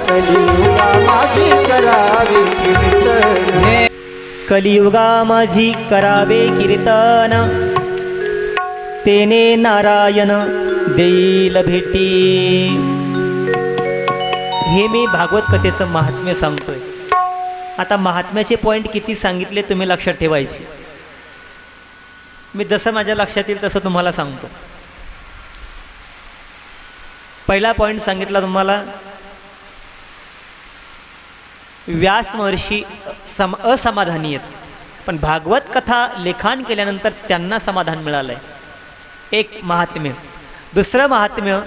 कलियुगा माझी करावे कीर्तन. कलियुगा माझी करावे कीर्तन, तेने नारायण देईल भेटी. हे मी भागवत कथेचं महात्म्य सांगतोय. आता महात्म्याचे पॉईंट किती सांगितले तुम्ही लक्षात ठेवायचे. मी जसं माझ्या लक्षात येईल तसं तुम्हाला सांगतो. पहिला पॉईंट सांगितला तुम्हाला, व्यास महर्षी असमाधानी आहेत, पण भागवत कथा लेखन केल्यानंतर त्यांना समाधान मिळालंय. एक महात्म्य. दुसरं महात्म्य,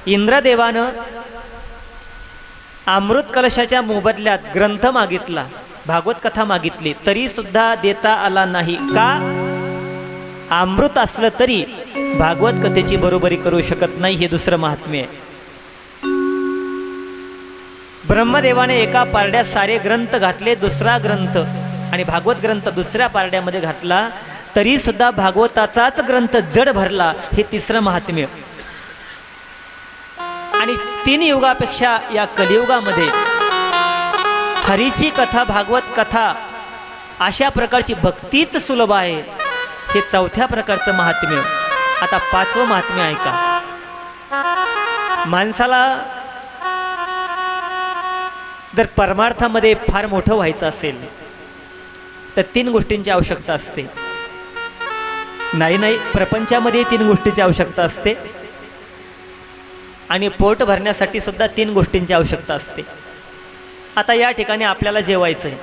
इंद्रदेवानं अमृत कलशाच्या मोबदल्यात ग्रंथ मागितला, भागवत कथा मागितली, तरी सुद्धा देता आला नाही. का? अमृत असलं तरी भागवत कथेची बरोबरी करू शकत नाही. हे दुसरं महात्म्य आहे. ब्रह्मदेवाने एका पारड्यात सारे ग्रंथ घातले, दुसरा ग्रंथ आणि भागवत ग्रंथ दुसऱ्या पारड्यामध्ये घातला, तरी सुद्धा भागवताचाच ग्रंथ जड भरला. हे तिसरं महात्म्य. आणि 3 युगापेक्षा या कलियुगामध्ये हरीची कथा, भागवत कथा अशा प्रकारची भक्तीच सुलभ आहे. हे 4थ्या प्रकारचं महात्म्य. आता 5वं महात्म्य ऐका. माणसाला जर परमार्थामध्ये फार मोठं व्हायचं असेल तर 3 गोष्टींची आवश्यकता असते. नाही प्रपंचामध्ये 3 गोष्टींची आवश्यकता असते आणि पोट भरण्यासाठी सुद्धा 3 गोष्टींची आवश्यकता असते. आता या ठिकाणी आपल्याला जेवायचं आहे.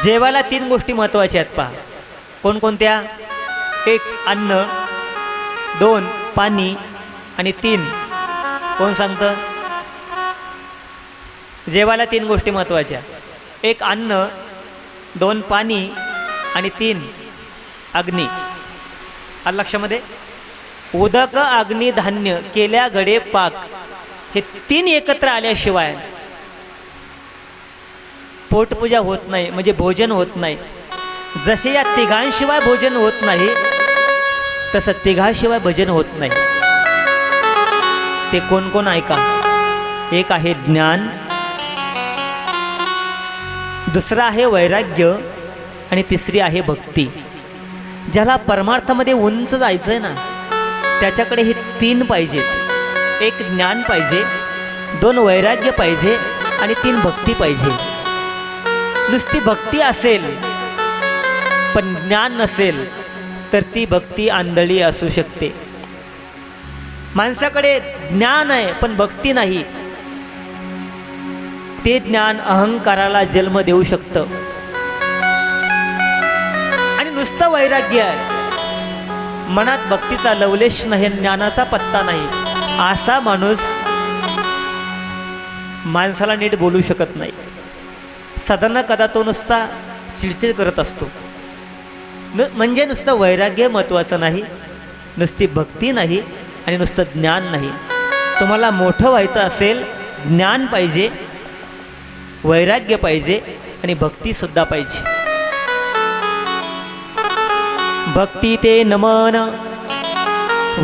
जेवायला 3 गोष्टी महत्त्वाच्या आहेत. पहा कोणकोणत्या? 1 अन्न, 2 पाणी आणि 3 कोण सांगतं? जेवायला 3 गोष्टी महत्त्वाच्या. 1 अन्न, 2 पाणी आणि 3 अग्नी. आलं लक्षामध्ये? उदक, अग्नी, धान्य, केल्या घडे पाक, हे 3 एकत्र आल्याशिवाय पोटपूजा होत नाही, म्हणजे भोजन होत नाही. जसे या तिघांशिवाय भोजन होत नाही तसं तिघाशिवाय भजन होत नाही. ते कोण कोण ऐका. 1 आहे ज्ञान, दुसरा आहे वैराग्य आणि तिसरी आहे भक्ती. ज्याला परमार्थामध्ये उंच जायचं आहे ना त्याच्याकडे हे 3 पाहिजेत. 1 ज्ञान पाहिजे, 2 वैराग्य पाहिजे आणि 3 भक्ती पाहिजे. नुसती भक्ती असेल पण ज्ञान नसेल तर ती भक्ती आंधळी असू शकते. माणसाकडे ज्ञान आहे पण भक्ती नाही, ते ज्ञान अहंकाराला जन्म देऊ शकतं. आणि नुसतं वैराग्य आहे, मनात भक्तीचा लवलेश नाही, ज्ञानाचा पत्ता नाही, असा माणूस माणसाला नीट बोलू शकत नाही. सदा कदा तो नुसता चिडचिड करत असतो. म्हणजे नुसतं वैराग्य महत्त्वाचं नाही, नुसती भक्ती नाही आणि नुसतं ज्ञान नाही. तुम्हाला मोठं व्हायचं असेल ज्ञान पाहिजे, वैराग्य पाहिजे आणि भक्तीसुद्धा पाहिजे. भक्ती ते नमन,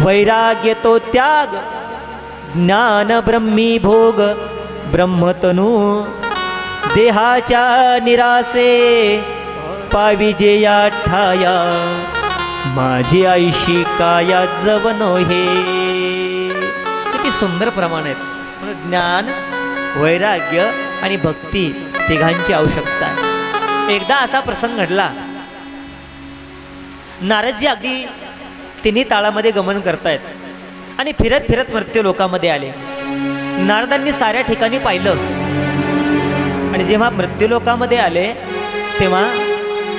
वैराग्य तो त्याग, ज्ञान ब्रह्मी भोग, ब्रह्मतनू देहाच्या निरासे, पाविजे या ठाया, माझी आईशी काया जवनो हे. किती सुंदर प्रमाण आहेत. म्हणून ज्ञान, वैराग्य आणि भक्ती तिघांची आवश्यकता आहे. एकदा असा प्रसंग घडला. नारदजी अगदी 3 ताळामध्ये गमन करतायत आणि फिरत फिरत मृत्यू लोकामध्ये आले. नारदांनी साऱ्या ठिकाणी पाहिलं आणि जेव्हा मृत्यू लोकामध्ये आले तेव्हा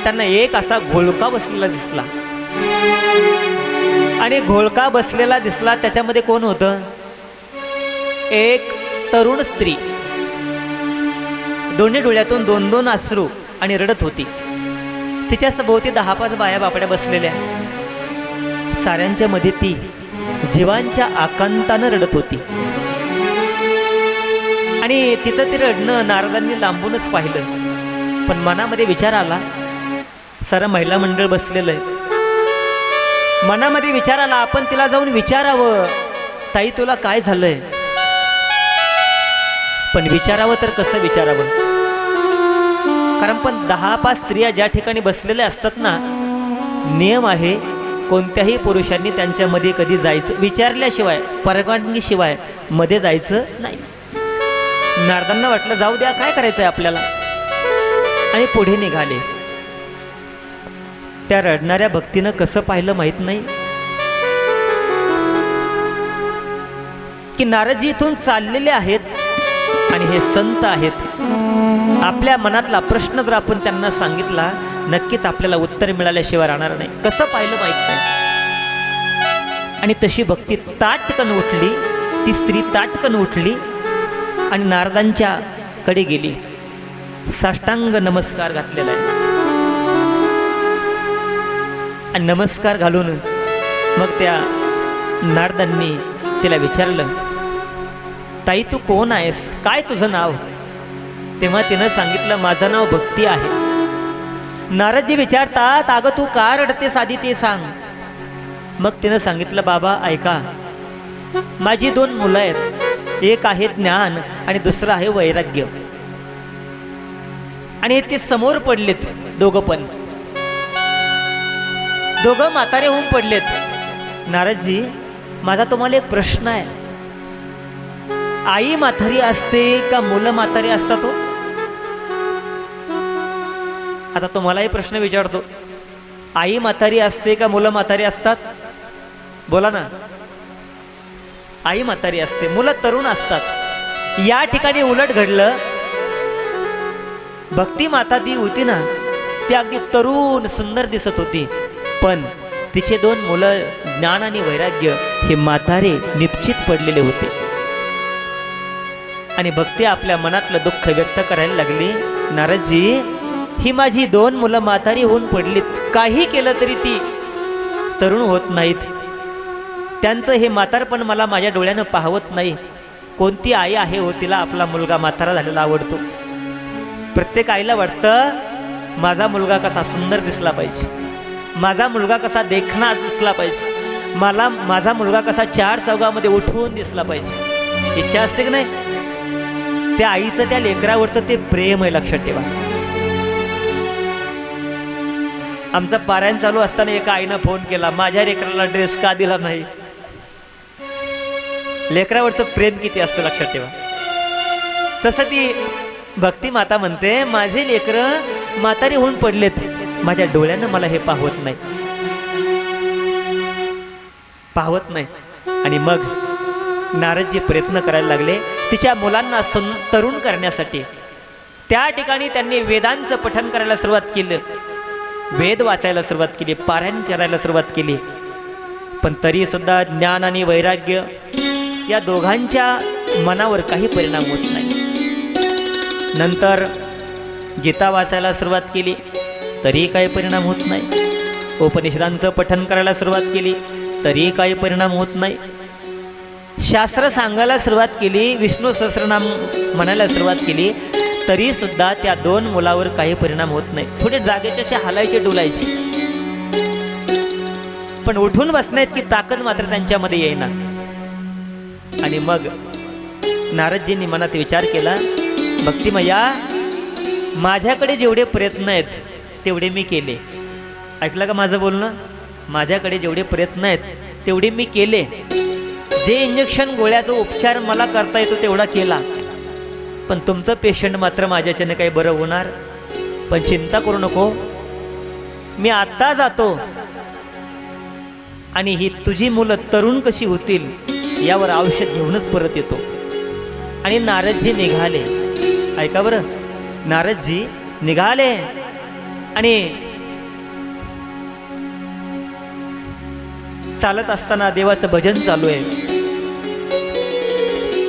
त्यांना एक असा घोळका बसलेला दिसला. आणि घोळका बसलेला दिसला त्याच्यामध्ये कोण होतं? एक तरुण स्त्री, दोन्ही डोळ्यातून 2-2 अश्रू आणि रडत होती. तिच्या सभोवती 10-5 बाया बापड्या बसलेल्या. साऱ्यांच्या मध्ये ती जीवांच्या आकांतानं रडत होती. आणि तिचं ते रडणं नारदांनी लांबूनच पाहिलं. पण मनामध्ये विचार आला, सारं महिला मंडळ बसलेलं आहे. मनामध्ये विचार आला, आपण तिला जाऊन विचारावं, ताई तुला काय झालंय? पण विचारावं तर कसं विचारावं? कारण पण 10-5 स्त्रिया ज्या ठिकाणी बसलेल्या असतात ना, नियम आहे कोणत्याही पुरुषांनी त्यांच्यामध्ये कधी जायचं विचारल्याशिवाय, परवानगीशिवाय मध्ये जायचं नाही. नारदांना वाटलं जाऊ द्या, काय करायचं आहे आपल्याला, आणि पुढे निघाले. त्या रडणाऱ्या भक्तीनं कसं पाहिलं माहीत नाही की नारदजी इथून चाललेले आहेत आणि हे संत आहेत. आपल्या मनातला प्रश्न जर आपण त्यांना सांगितला नक्कीच आपल्याला उत्तर मिळाल्याशिवाय राहणार नाही. कसं पाहिलं माहीत नाही. आणि तशी भक्ती ताटकन उठली, ती स्त्री ताटकन उठली आणि नारदांच्या कडे गेली. साष्टांग नमस्कार घातलेला आहे आणि नमस्कार घालून मग त्या नारदांनी तिला विचारलं, ताई तू कोण आहेस, काय तुझं नाव? तेव्हा तिनं सांगितलं माझं नाव भक्ती आहे. नारदजी विचारतात अगं तू का रडतेस आधी ते सांग. मग तिनं सांगितलं बाबा ऐका, माझी 2 मुलं आहेत, एक आहे ज्ञान आणि दुसरं आहे वैराग्य. आणि ते समोर पडलेत दोघं पण, दोघं म्हातारे होऊन पडलेत. नारदजी माझा तुम्हाला एक प्रश्न आहे, आई म्हातारी असते का मुलं म्हातारी असतात हो? आता तुम्हालाही प्रश्न विचारतो, आई म्हातारी असते का मुलं म्हातारी असतात? बोला ना. आई म्हातारी असते, मुलं तरुण असतात. या ठिकाणी उलट घडलं. भक्ती माता ती होती ना, ती अगदी तरुण सुंदर दिसत होती, पण तिचे 2 मुलं ज्ञान आणि वैराग्य हे म्हातारे निश्चित पडलेले होते. आणि भक्ती आपल्या मनातलं दुःख व्यक्त करायला लागली. नारदजी ही माझी 2 मुलं म्हातारी होऊन पडलीत, काही केलं तरी ती तरुण होत नाहीत. त्यांचं हे म्हातारपण मला माझ्या डोळ्यानं पाहवत नाही. कोणती आई आहे हो तिला आपला मुलगा म्हातारा झालेला आवडतो? प्रत्येक आईला वाटतं माझा मुलगा कसा सुंदर दिसला पाहिजे, माझा मुलगा कसा देखणा दिसला पाहिजे, माझा मुलगा कसा 4 चौघामध्ये उठवून दिसला पाहिजे. इच्छा असते की नाही? त्या आईचं त्या लेकरावरचं ते प्रेम आहे, लक्षात ठेवा. आमचं पारायण चालू असताना एका आईनं फोन केला, माझ्या लेकराला ड्रेस का दिला नाही? लेकरावरचं प्रेम किती असतं लक्षात ठेवा. तसं ती भक्ती माता म्हणते माझे लेकरं म्हातारी होऊन पडलेत, माझ्या डोळ्यानं मला हे पाहवत नाही, पाहवत नाही. आणि मग नारदजी प्रयत्न करायला लागले तिच्या मुलांना तरुण करण्यासाठी. त्या ठिकाणी त्यांनी वेदांचं पठण करायला सुरुवात केली, वेद वाचायला सुरुवात केली, पारायण करायला सुरुवात केली. पण तरी सुद्धा ज्ञान आणि वैराग्य या दोघांच्या मनावर काही परिणाम होत नाही. नंतर गीता वाचायला सुरुवात केली, तरी काही परिणाम होत नाही. उपनिषदांचं पठण करायला सुरुवात केली, तरी काही परिणाम होत नाही. शास्त्र सांगायला सुरुवात केली, विष्णू सहस्रनाम म्हणायला सुरुवात केली, तरी सुद्धा त्या 2 मुलावर काही परिणाम होत नाही. थोडे जागेचे असे हालायचे डोलायचे, पण उठून बसण्यात की ताकद मात्र त्यांच्यामध्ये येईना. आणि मग नारदजींनी मनात विचार केला, भक्तिमया माझ्याकडे जेवढे प्रयत्न आहेत तेवढे मी केले. ऐकलं का माझं बोलणं? माझ्याकडे जेवढे प्रयत्न आहेत तेवढे मी केले. जे इंजेक्शन गोळ्याचा उपचार मला करता येतो तेवढा केला. पण तुमचं पेशंट मात्र माझ्याच्याने काही बरं होणार. पण चिंता करू नको, मी आत्ता जातो आणि ही तुझी मुलं तरुण कशी होतील यावर औषध घेऊनच परत येतो. आणि नारदजी निघाले. ऐका बरं, नारदजी निघाले आणि चालत असताना देवाचं भजन चालू आहे.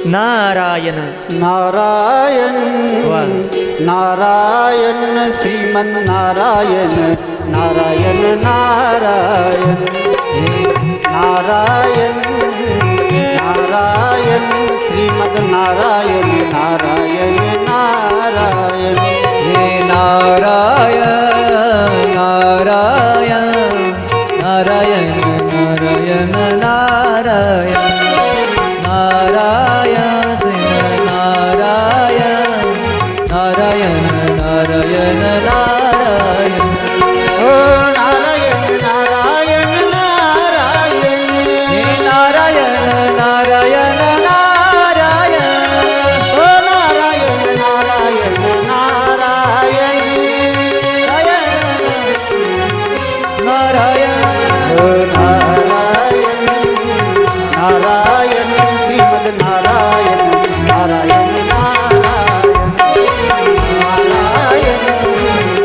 नारायण नारायण वा. नारायण श्रीमन्नारायण नारायण नारायण नारायण नारायण श्रीमन्नारायण नारायण नारायण हे नारायण नारायण नारायण नारायण नारायण नारायण नारायण नारायण नारायण नारायण ओ नारायण नारायण नारायण हे नारायण नारायण नारायण ओ नारायण नारायण नारायण नारायण ओ नारायण नारायण श्रीमद नारायण नारायण नारायण नारायण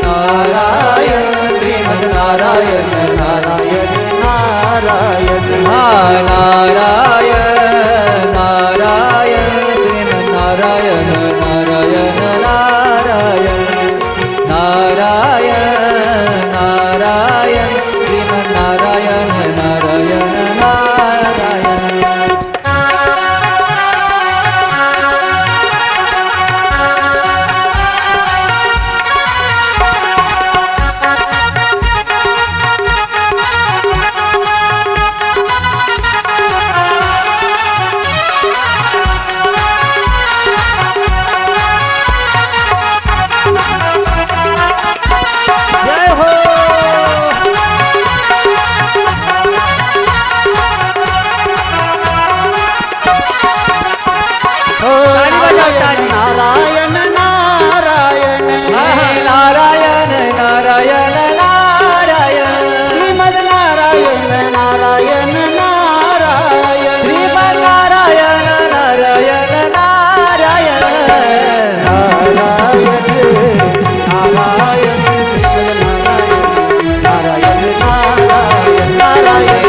नारायण श्रीमद नारायण नारायण नारायण नारायण नारायण नारायण नारायण नारायण नारायण नारायण नारायण नारायण नारायण नारायण श्रीमन्नारायण नारायण नारायण नारायण नारायण नारायण नारायण नारायण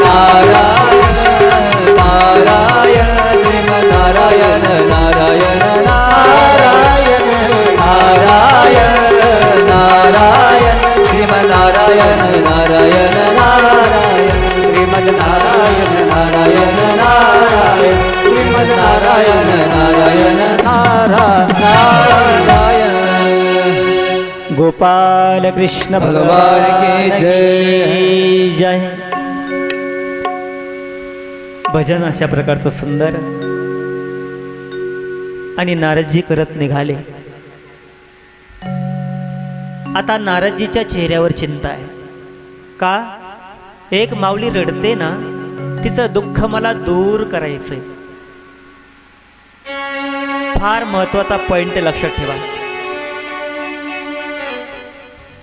नारायण श्रीमन्नारायण नारायण नारायण नारायण नारायण श्रीमन्नारायण नारायण नारायण श्रीमद्नारायण नारायण नारायण श्रीमन्नारायण नारायण नारायण गोपाल कृष्ण भगवान की जय. भजन अशा प्रकारचं सुंदर आणि नारदजी करत निघाले. आता नारदजीच्या चेहऱ्यावर चिंता आहे. का? एक माऊली रडते ना, तिचं दुःख मला दूर करायचंय. फार महत्वाचा पॉइंट लक्षात ठेवा.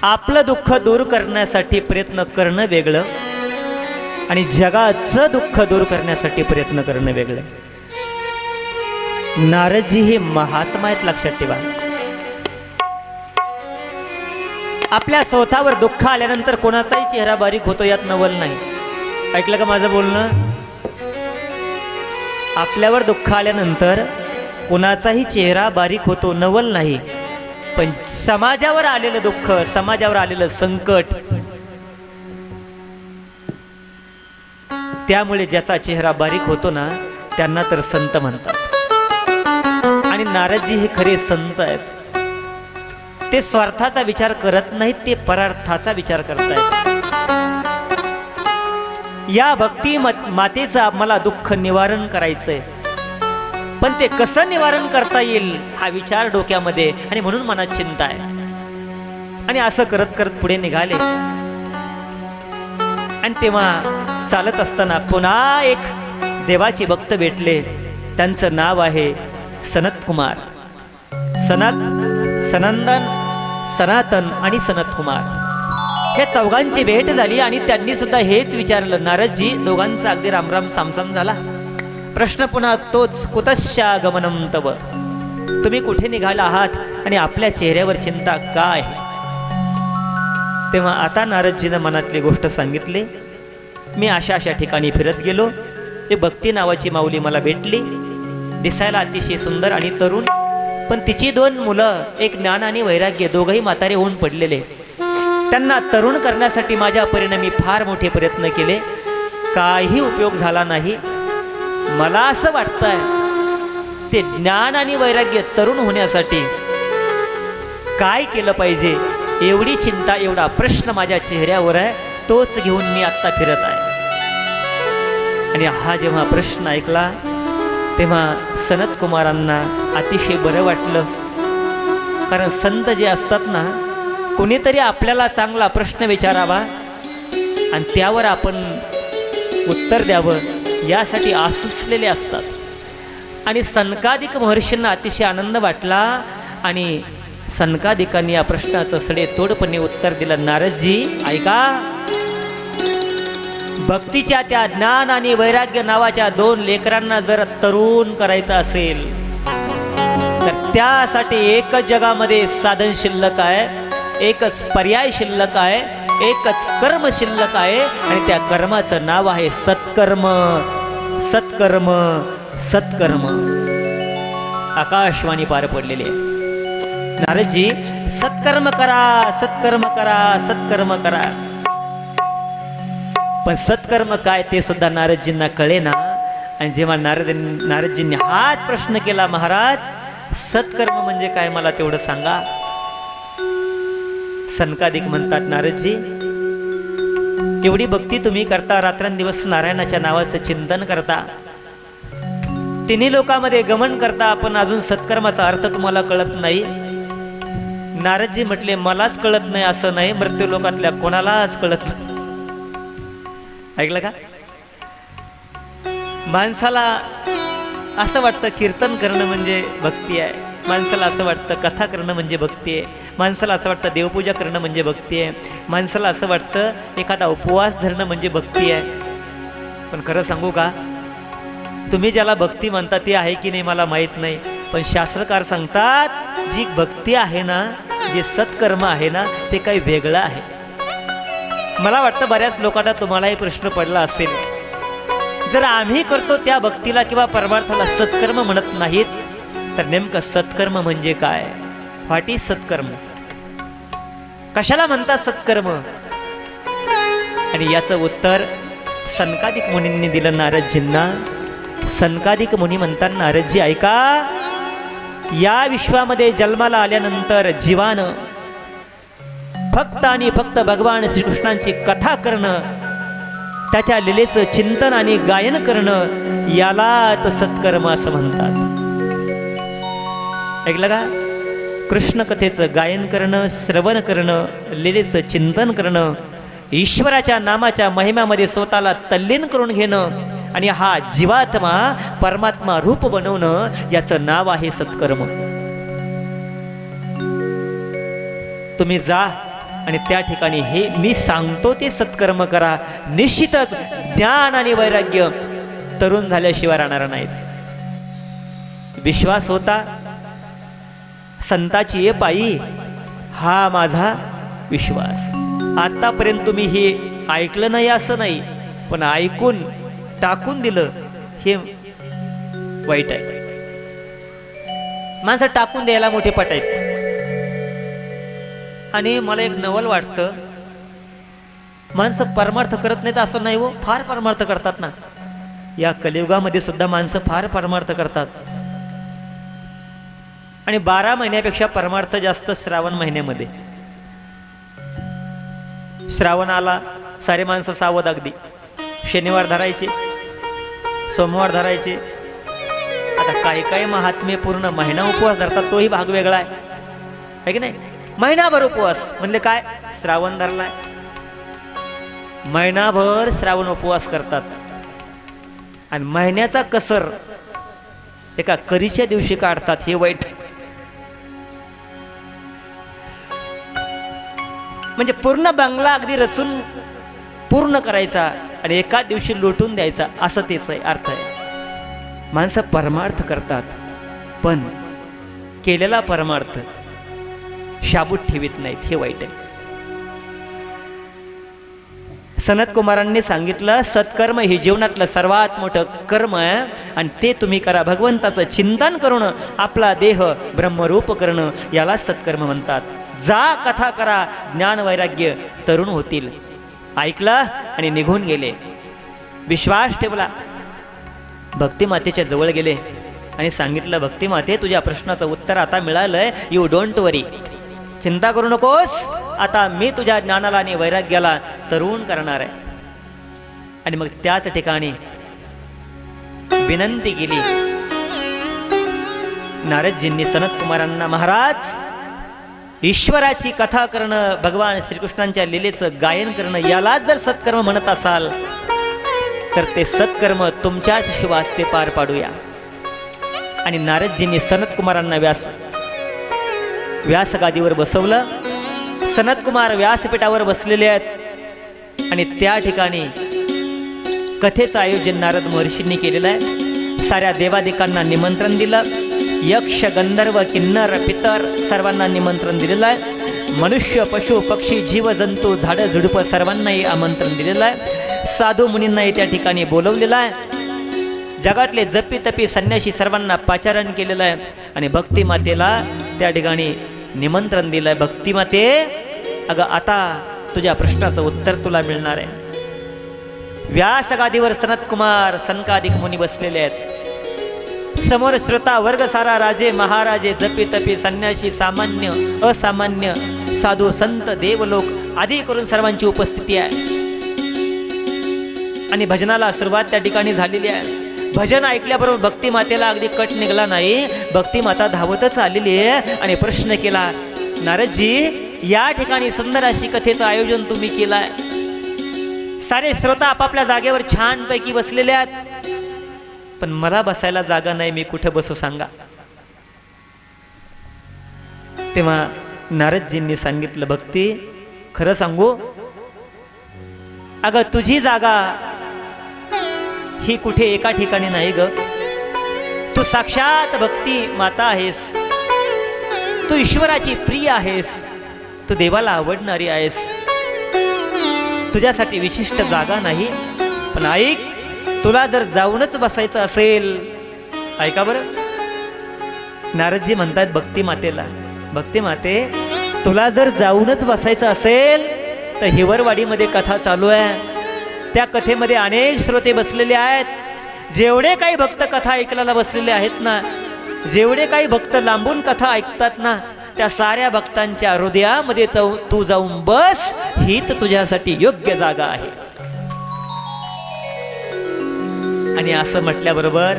आपलं दुःख दूर करण्यासाठी प्रयत्न करणं वेगळं आणि जगाचं दुःख दूर करण्यासाठी प्रयत्न करणं वेगळं. नारदजी हे महात्मा आहेत, लक्षात ठेवा. आपल्या स्वतःवर दुःख आल्यानंतर कोणाचाही चेहरा बारीक होतो, यात नवल नाही. ऐकलं का माझं बोलणं? आपल्यावर दुःख आल्यानंतर कोणाचाही चेहरा बारीक होतो, नवल नाही. पण समाजावर आलेलं दुःख, समाजावर आलेलं संकट, त्यामुळे ज्याचा चेहरा बारीक होतो ना, त्यांना तर संत म्हणतात. आणि नारदजी हे खरे संत आहेत. ते स्वार्थाचा विचार करत नाहीत, ते परार्थाचा विचार करतायत. या भक्ती मातेचं मला दुःख निवारण करायचंय, पण ते कसं निवारण करता येईल हा विचार डोक्यामध्ये, आणि म्हणून मनात चिंता आहे. आणि असं करत करत पुढे निघाले. आणि तेव्हा चालत असताना पुन्हा एक देवाचे भक्त भेटले. त्यांचं नाव आहे सनत कुमार. सनंदन, सनातन आणि सनत कुमार हे चौघांची भेट झाली. आणि त्यांनी सुद्धा हेच विचारलं. नारदजी, दोघांचा अगदी रामराम सामसाम झाला. प्रश्न पुन्हा तोच, कुतश्या गमनम तव, तुम्ही कुठे निघाला आहात आणि आपल्या चेहऱ्यावर चिंता काय? तेव्हा आता नारदजीनं मनातली गोष्ट सांगितली. मी अशा ठिकाणी फिरत गेलो. एक भक्ती नावाची माऊली मला भेटली. दिसायला अतिशय सुंदर आणि तरुण, पण तिची 2 मुलं, एक ज्ञान आणि वैराग्य, दोघंही म्हातारे होऊन पडलेले. त्यांना तरुण करण्यासाठी माझ्या परीने मी फार मोठे प्रयत्न केले, काही उपयोग झाला नाही. मला असं वाटतंय ते ज्ञान आणि वैराग्य तरुण होण्यासाठी काय केलं पाहिजे, एवढी चिंता, एवढा प्रश्न माझ्या चेहऱ्यावर आहे. तोच घेऊन मी आत्ता फिरत आहे. आणि हा जेव्हा प्रश्न ऐकला तेव्हा सनत कुमारांना अतिशय बरं वाटलं. कारण संत जे असतात ना, कोणीतरी आपल्याला चांगला प्रश्न विचारावा आणि त्यावर आपण उत्तर द्यावं, यासाठी आसुसलेले असतात. आणि सनकादिक महर्षींना अतिशय आनंद वाटला. आणि सनकादिकांनी या प्रश्नाचं सडेतोडपणे उत्तर दिलं. नारदजी ऐका, भक्तीच्या त्या ज्ञान आणि वैराग्य नावाच्या 2 लेकरांना जर तरुण करायचं असेल तर त्यासाठी एकच जगामध्ये साधन शिल्लक आहे, एकच पर्याय शिल्लक आहे, एकच कर्म शिल्लक आहे. आणि त्या कर्माचं नाव आहे सत्कर्म. सत्कर्म, सत्कर्म. आकाशवाणी पार पडलेली आहे. नारदजी, सत्कर्म करा, सत्कर्म करा, सत्कर्म करा. पण सत्कर्म काय ते सुद्धा नारदजींना कळेना. आणि जेव्हा नारदजींनी हाच प्रश्न केला, महाराज सत्कर्म म्हणजे काय, मला तेवढं सांगा. सनकादिक म्हणतात, नारदजी एवढी भक्ती तुम्ही करता, रात्रंदिवस नारायणाच्या नावाचं चिंतन करता, 3 लोकांमध्ये गमन करता, पण अजून सत्कर्माचा अर्थ तुम्हाला कळत नाही. नारदजी म्हटले, मलाच कळत नाही असं नाही, मृत्यू लोकातल्या कोणालाच कळत नाही. ऐकलं का? माणसाला असं वाटतं कीर्तन करणं म्हणजे भक्ती आहे, माणसाला असं वाटतं कथा करणं म्हणजे भक्ती आहे, माणसाला असं वाटतं देवपूजा करणं म्हणजे भक्ती आहे, माणसाला असं वाटतं एखादा उपवास धरणं म्हणजे भक्ती आहे. पण खरं सांगू का, तुम्ही ज्याला भक्ती म्हणता ती आहे की नाही मला माहीत नाही, पण शास्त्रकार सांगतात जी भक्ती आहे ना, जे सत्कर्म आहे ना, ते काही वेगळं आहे. मला वाटतं बऱ्याच लोकांना तुम्हालाही प्रश्न पडला असेल, जर आम्ही करतो त्या भक्तीला किंवा परमार्थाला सत्कर्म म्हणत नाहीत, तर नेमकं सत्कर्म म्हणजे काय? व्हॉट इज सत्कर्म? कशाला म्हणतात सत्कर्म? आणि याचं उत्तर सनकादिक मुनींनी दिलं नारदजींना. सनकादिक मुनी म्हणतात, नारदजी ऐका, या विश्वामध्ये जन्माला आल्यानंतर जीवानं फक्त आणि फक्त भगवान श्रीकृष्णांची कथा करणं, त्याच्या लीलेचं चिंतन आणि गायन करणं, यालाच सत्कर्म असं म्हणतात. ऐकलं का? कृष्ण कथेचं गायन करणं, श्रवण करणं, लीलेचं चिंतन करणं, ईश्वराच्या नामाच्या महिम्यामध्ये स्वतःला तल्लीन करून घेणं आणि हा जीवात्मा परमात्मा रूप बनवणं, याचं नाव आहे सत्कर्म. तुम्ही जा आणि त्या ठिकाणी हे मी सांगतो ते सत्कर्म करा. निश्चितच ज्ञान आणि वैराग्य तरुण झाल्याशिवाय राहणार नाहीत. विश्वास होता संताची ये पायी, हा माझा विश्वास. आतापर्यंत तुम्ही हे ऐकलं नाही असं नाही, पण ऐकून टाकून दिलं हे वाईट आहे. माणसं टाकून द्यायला मोठे पट आहेत. आणि मला एक नवल वाटतं, माणसं परमार्थ करत नाहीत असं नाही हो, फार परमार्थ करतात ना. या कलियुगामध्ये सुद्धा माणसं फार परमार्थ करतात. आणि 12 महिन्यापेक्षा परमार्थ जास्त श्रावण महिन्यामध्ये. श्रावण आला सारे माणसं सावध अगदी. शनिवार धरायचे, सोमवार धरायचे. आता काही काही महात्मे पूर्ण महिना उपवास धरतात, तोही भाग वेगळा आहे की नाही. महिनाभर उपवास म्हणजे काय? श्रावण धरलाय, महिनाभर श्रावण उपवास करतात. आणि महिन्याचा कसर एका करीच्या दिवशी काढतात, हे वाईट. म्हणजे पूर्ण बंगला अगदी रचून पूर्ण करायचा आणि एका दिवशी लुटून द्यायचा, असं तेच अर्थ आहे. माणसं परमार्थ करतात, पण केलेला परमार्थ शाबूत ठेवीत नाहीत, हे वाईट आहे. सनत कुमारांनी सांगितलं, सत्कर्म हे जीवनातलं सर्वात मोठं कर्म आहे आणि ते तुम्ही करा. भगवंताचं चिंतन करून आपला देह ब्रह्मरूप करणं, याला सत्कर्म म्हणतात. जा कथा करा, ज्ञान वैराग्य तरुण होतील. ऐकलं आणि निघून गेले. विश्वास ठेवला. भक्तिमातेच्या जवळ गेले आणि सांगितलं, भक्तिमाते, तुझ्या प्रश्नाचं उत्तर आता मिळालंय. यू डोंट वरी, चिंता करू नकोस. आता मी तुझ्या ज्ञानाला आणि वैराग्याला तरुण करणार आहे. आणि मग त्याच ठिकाणी विनंती केली नारदजींनी सनत कुमारांना, महाराज, ईश्वराची कथा करणं, भगवान श्रीकृष्णांच्या लीलेचं गायन करणं, यालाच जर सत्कर्म म्हणत असाल तर ते सत्कर्म तुमच्याच शुभास्ते पार पाडूया. आणि नारदजींनी सनत कुमारांना व्यासगादीवर बसवलं. सनत कुमार व्यासपीठावर बसलेले आहेत आणि त्या ठिकाणी कथेचं आयोजन नारद महर्षींनी केलेलं आहे. साऱ्या देवादिकांना निमंत्रण दिलं. यक्ष, गंधर्व, किन्नर, पितर सर्वांना निमंत्रण दिलेलं आहे. मनुष्य, पशु, पक्षी, जीव, जंतू, झाडं, झुडपं सर्वांनाही आमंत्रण दिलेलं आहे. साधू मुनींनाही त्या ठिकाणी बोलवलेलं आहे. जगातले जपी तपी संन्यासी सर्वांना पाचारण केलेलं आहे. आणि भक्तिमातेला त्या ठिकाणी निमंत्रण दिलं आहे. भक्तिमाते, अगं आता तुझ्या प्रश्नाचं उत्तर तुला मिळणार आहे. व्यासगादीवर सनत कुमार, सनकादिक मुनी बसलेले आहेत. समोर श्रोता वर्ग सारा, राजे महाराजे, जपी तपी संन्यासी, सामान्य असामान्य, साधू संत, देवलोक आदी करून सर्वांची उपस्थिती आहे. आणि भजनाला सुरुवात त्या ठिकाणी झालेली आहे. भजन ऐकल्याबरोबर भक्तिमातेला अगदी कट निघाला नाही. भक्तिमाता धावतच आलेली आहे आणि प्रश्न केला, नारदजी, या ठिकाणी सुंदर अशी कथेचं आयोजन तुम्ही केलं आहे. सारे श्रोता आपापल्या जागेवर छानपैकी बसलेले आहेत, पण मला बसायला जागा नाही, मी कुठे बसू सांगा. तेव्हा नारदजींनी सांगितलं, भक्ती, खरं सांगू, अगं तुझी जागा ही कुठे एका ठिकाणी नाही ग. तू साक्षात भक्ती माता आहेस. तू ईश्वराची प्रिय आहेस. तू देवाला आवडणारी आहेस. तुझ्यासाठी विशिष्ट जागा नाही. पण ऐक, तुला जर जाऊनच बसायचं असेल, ऐका बरं, नारदजी म्हणतात भक्ती मातेला, भक्ती माते, तुला जर जाऊनच बसायचं असेल तर हिवरवाडीमध्ये कथा चालू आहे. त्या कथेमध्ये अनेक श्रोते बसलेले आहेत. जेवढे काही भक्त कथा ऐकायला बसलेले आहेत ना, जेवढे काही भक्त लांबून कथा ऐकतात ना, त्या साऱ्या भक्तांच्या हृदयामध्ये तू जाऊन बस. हीच तुझ्यासाठी योग्य जागा आहे. आणि असं म्हटल्याबरोबर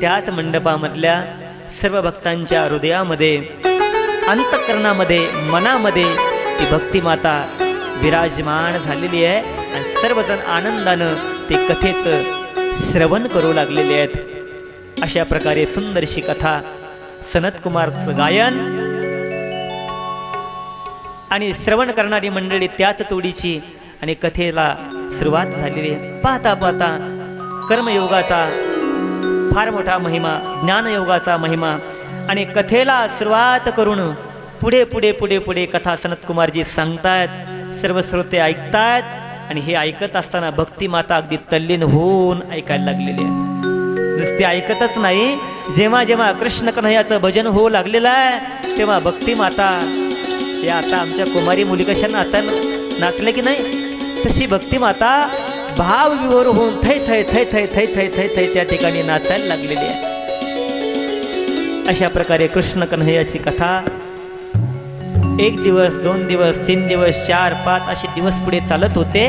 त्याच मंडपामधल्या सर्व भक्तांच्या हृदयामध्ये, अंतःकरणामध्ये, मनामध्ये ती भक्ती माता विराजमान झालेली आहे. आणि सर्वजण आनंदानं ते कथेचं श्रवण करू लागलेले आहेत. अशा प्रकारे सुंदरशी कथा, सनत कुमारचं गायन आणि श्रवण करणारी मंडळी त्याच तोडीची. आणि कथेला सुरुवात झालेली आहे. पाहता पाहता कर्मयोगाचा फार मोठा महिमा, ज्ञानयोगाचा महिमा. आणि कथेला सुरुवात करून पुढे पुढे पुढे पुढे कथा सनत कुमारजी सांगतायत. सर्व श्रोते ऐकतायत. आणि हे ऐकत असताना भक्ती माता अगदी तल्लीन होऊन ऐकायला लागलेली आहे. नुसते ऐकतच नाही, जेव्हा जेव्हा कृष्ण कन्हैयाचं भजन होऊ लागलेलं आहे तेव्हा भक्ती माता, या आता आमच्या कुमारी मुली कशा नाचले की नाही, तशी भक्ती माता भाव विभोर होऊन थै थै थै थै थै थै थै थै त्या ठिकाणी नाचायला लागलेली आहे. अशा प्रकारे कृष्ण कन्हैयाची कथा 1 दिवस, 2 दिवस, 3 दिवस, 4, 5 असे दिवस पुढे चालत होते.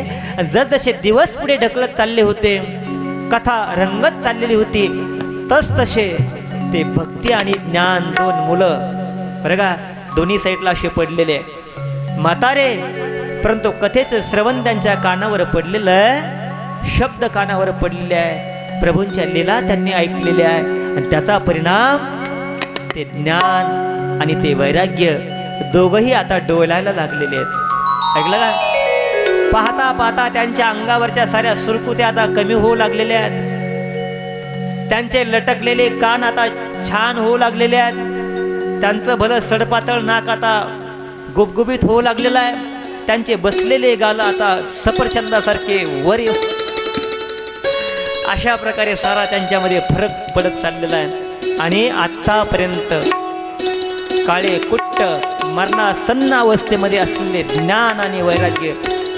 जसजसे दिवस पुढे ढकलत चालले होते, कथा रंगत चाललेली होती, तसतसे ते भक्ती आणि ज्ञान, 2 मुलं बरं का, दोन्ही साईडला असे पडलेले म्हातारे. परंतु कथेचं श्रवण त्यांच्या कानावर पडलेलं आहे, शब्द कानावर पडलेले आहे, प्रभूंच्या लीला त्यांनी ऐकलेल्या आहे. आणि त्याचा परिणाम ते ज्ञान आणि ते वैराग्य दोघंही आता डोलायला लागलेले आहेत. ऐकलं का? पाहता पाहता त्यांच्या अंगावरच्या साऱ्या सुरकुत्या आता कमी होऊ लागलेल्या आहेत. त्यांचे लटकलेले कान आता छान होऊ लागलेले आहेत. त्यांचं भलं सडपातळ नाक आता गुबगुबीत होऊ लागलेलं आहे. त्यांचे बसलेले गाल आता सफरचंदासारखे वर येऊ. अशा प्रकारे सारा त्यांच्यामध्ये फरक पडत चाललेला आहे. आणि आतापर्यंत काळे कुट्ट मरणासन्न अवस्थेमध्ये असलेले ज्ञान आणि वैराग्य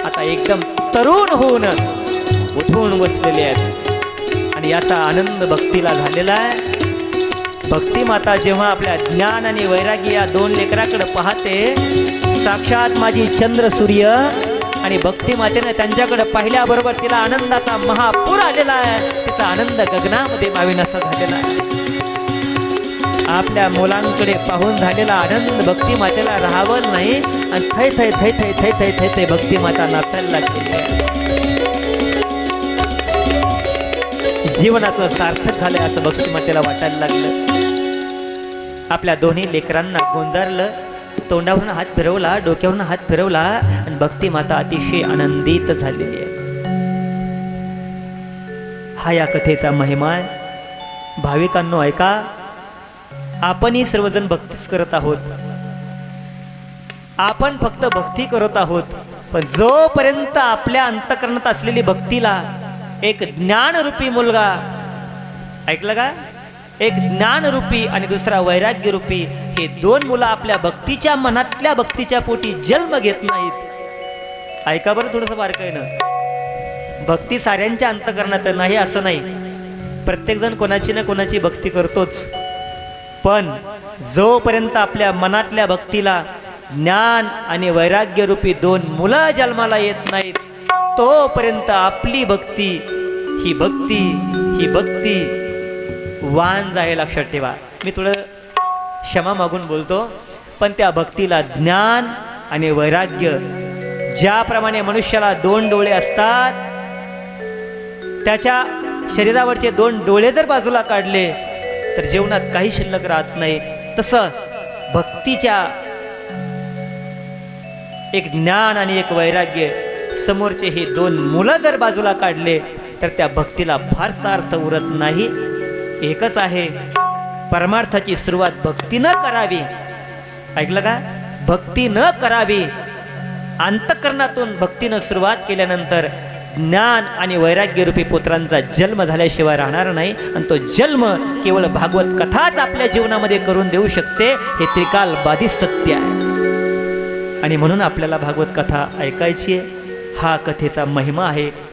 आता एकदम तरुण होऊन उठून बसलेले आहेत. आणि याचा आनंद भक्तीला झालेला आहे. भक्ती माता जेव्हा आपल्या ज्ञान आणि वैराग्य या 2 लेकराकडे पाहते, साक्षात माझी चंद्र सूर्य आणि भक्ती मातेने त्यांच्याकडे पाहिल्याबरोबर तिला आनंदाचा महापूर आलेला आहे. तिचा आनंद गगनामध्ये माविनासा झालेला आहे. आपल्या मुलांकडे पाहून झालेला आनंद भक्ती मातेला राहावं नाही. आणि थै थै थै थै थै थै थै थै भक्ती माता नाचायला लागलेली आहे. जीवनाचं सार्थक झालंय असं भक्ती मातेला वाटायला लागलं. आपल्या दोन्ही लेकरांना गोंजारलं, तोंडावरून हात फिरवला, डोक्यावरून हात फिरवला आणि भक्ती माता अतिशय आनंदित झालेली आहे. हा या कथेचा महिमा आहे. भाविकांनो ऐका, आपणही सर्वजण भक्तीच करत आहोत. आपण फक्त भक्ती करत आहोत. पण जोपर्यंत आपल्या अंतःकरणात असलेली भक्तीला एक ज्ञानरूपी मुलगा, ऐकलं का, एक ज्ञानरूपी आणि दुसरा वैराग्यरूपी, हे 2 मुलं आपल्या भक्तीच्या मनातल्या भक्तीच्या पोटी जन्म घेत नाहीत. ऐका बरं थोडंसं बारकाईनं. भक्ती साऱ्यांच्या अंतःकरणात नाही असं नाही. प्रत्येकजण कोणाची ना कोणाची भक्ती करतोच. पण जोपर्यंत आपल्या मनातल्या भक्तीला ज्ञान आणि वैराग्यरूपी 2 मुलं जन्माला येत नाहीत, तोपर्यंत आपली भक्ती ही भक्ती वान जाईल. लक्षात ठेवा. मी थोडं क्षमा मागून बोलतो, पण त्या भक्तीला ज्ञान आणि वैराग्य, ज्याप्रमाणे मनुष्याला 2 डोळे असतात, त्याच्या शरीरावरचे 2 डोळे जर बाजूला काढले तर जीवनात काही शिल्लक राहत नाही. तसं भक्तीच्या एक ज्ञान आणि एक वैराग्य, समोरचे हे 2 मुलं जर बाजूला काढले तर त्या भक्तीला फारसा अर्थ उरत नाही. एकच आहे, परमार्थाची सुरुवात भक्तीनं करावी. ऐकलं का? भक्ती न करावी. अंतःकरणातून भक्तीनं सुरुवात केल्यानंतर ज्ञान आणि वैराग्यरूपी पुत्रांचा जन्म झाल्याशिवाय राहणार नाही. आणि तो जन्म केवळ भागवत कथाच आपल्या जीवनामध्ये करून देऊ शकते. हे त्रिकाल बाधित सत्य आहे. आणि म्हणून आपल्याला भागवत कथा ऐकायची आहे. हा कथेचा महिमा आहे.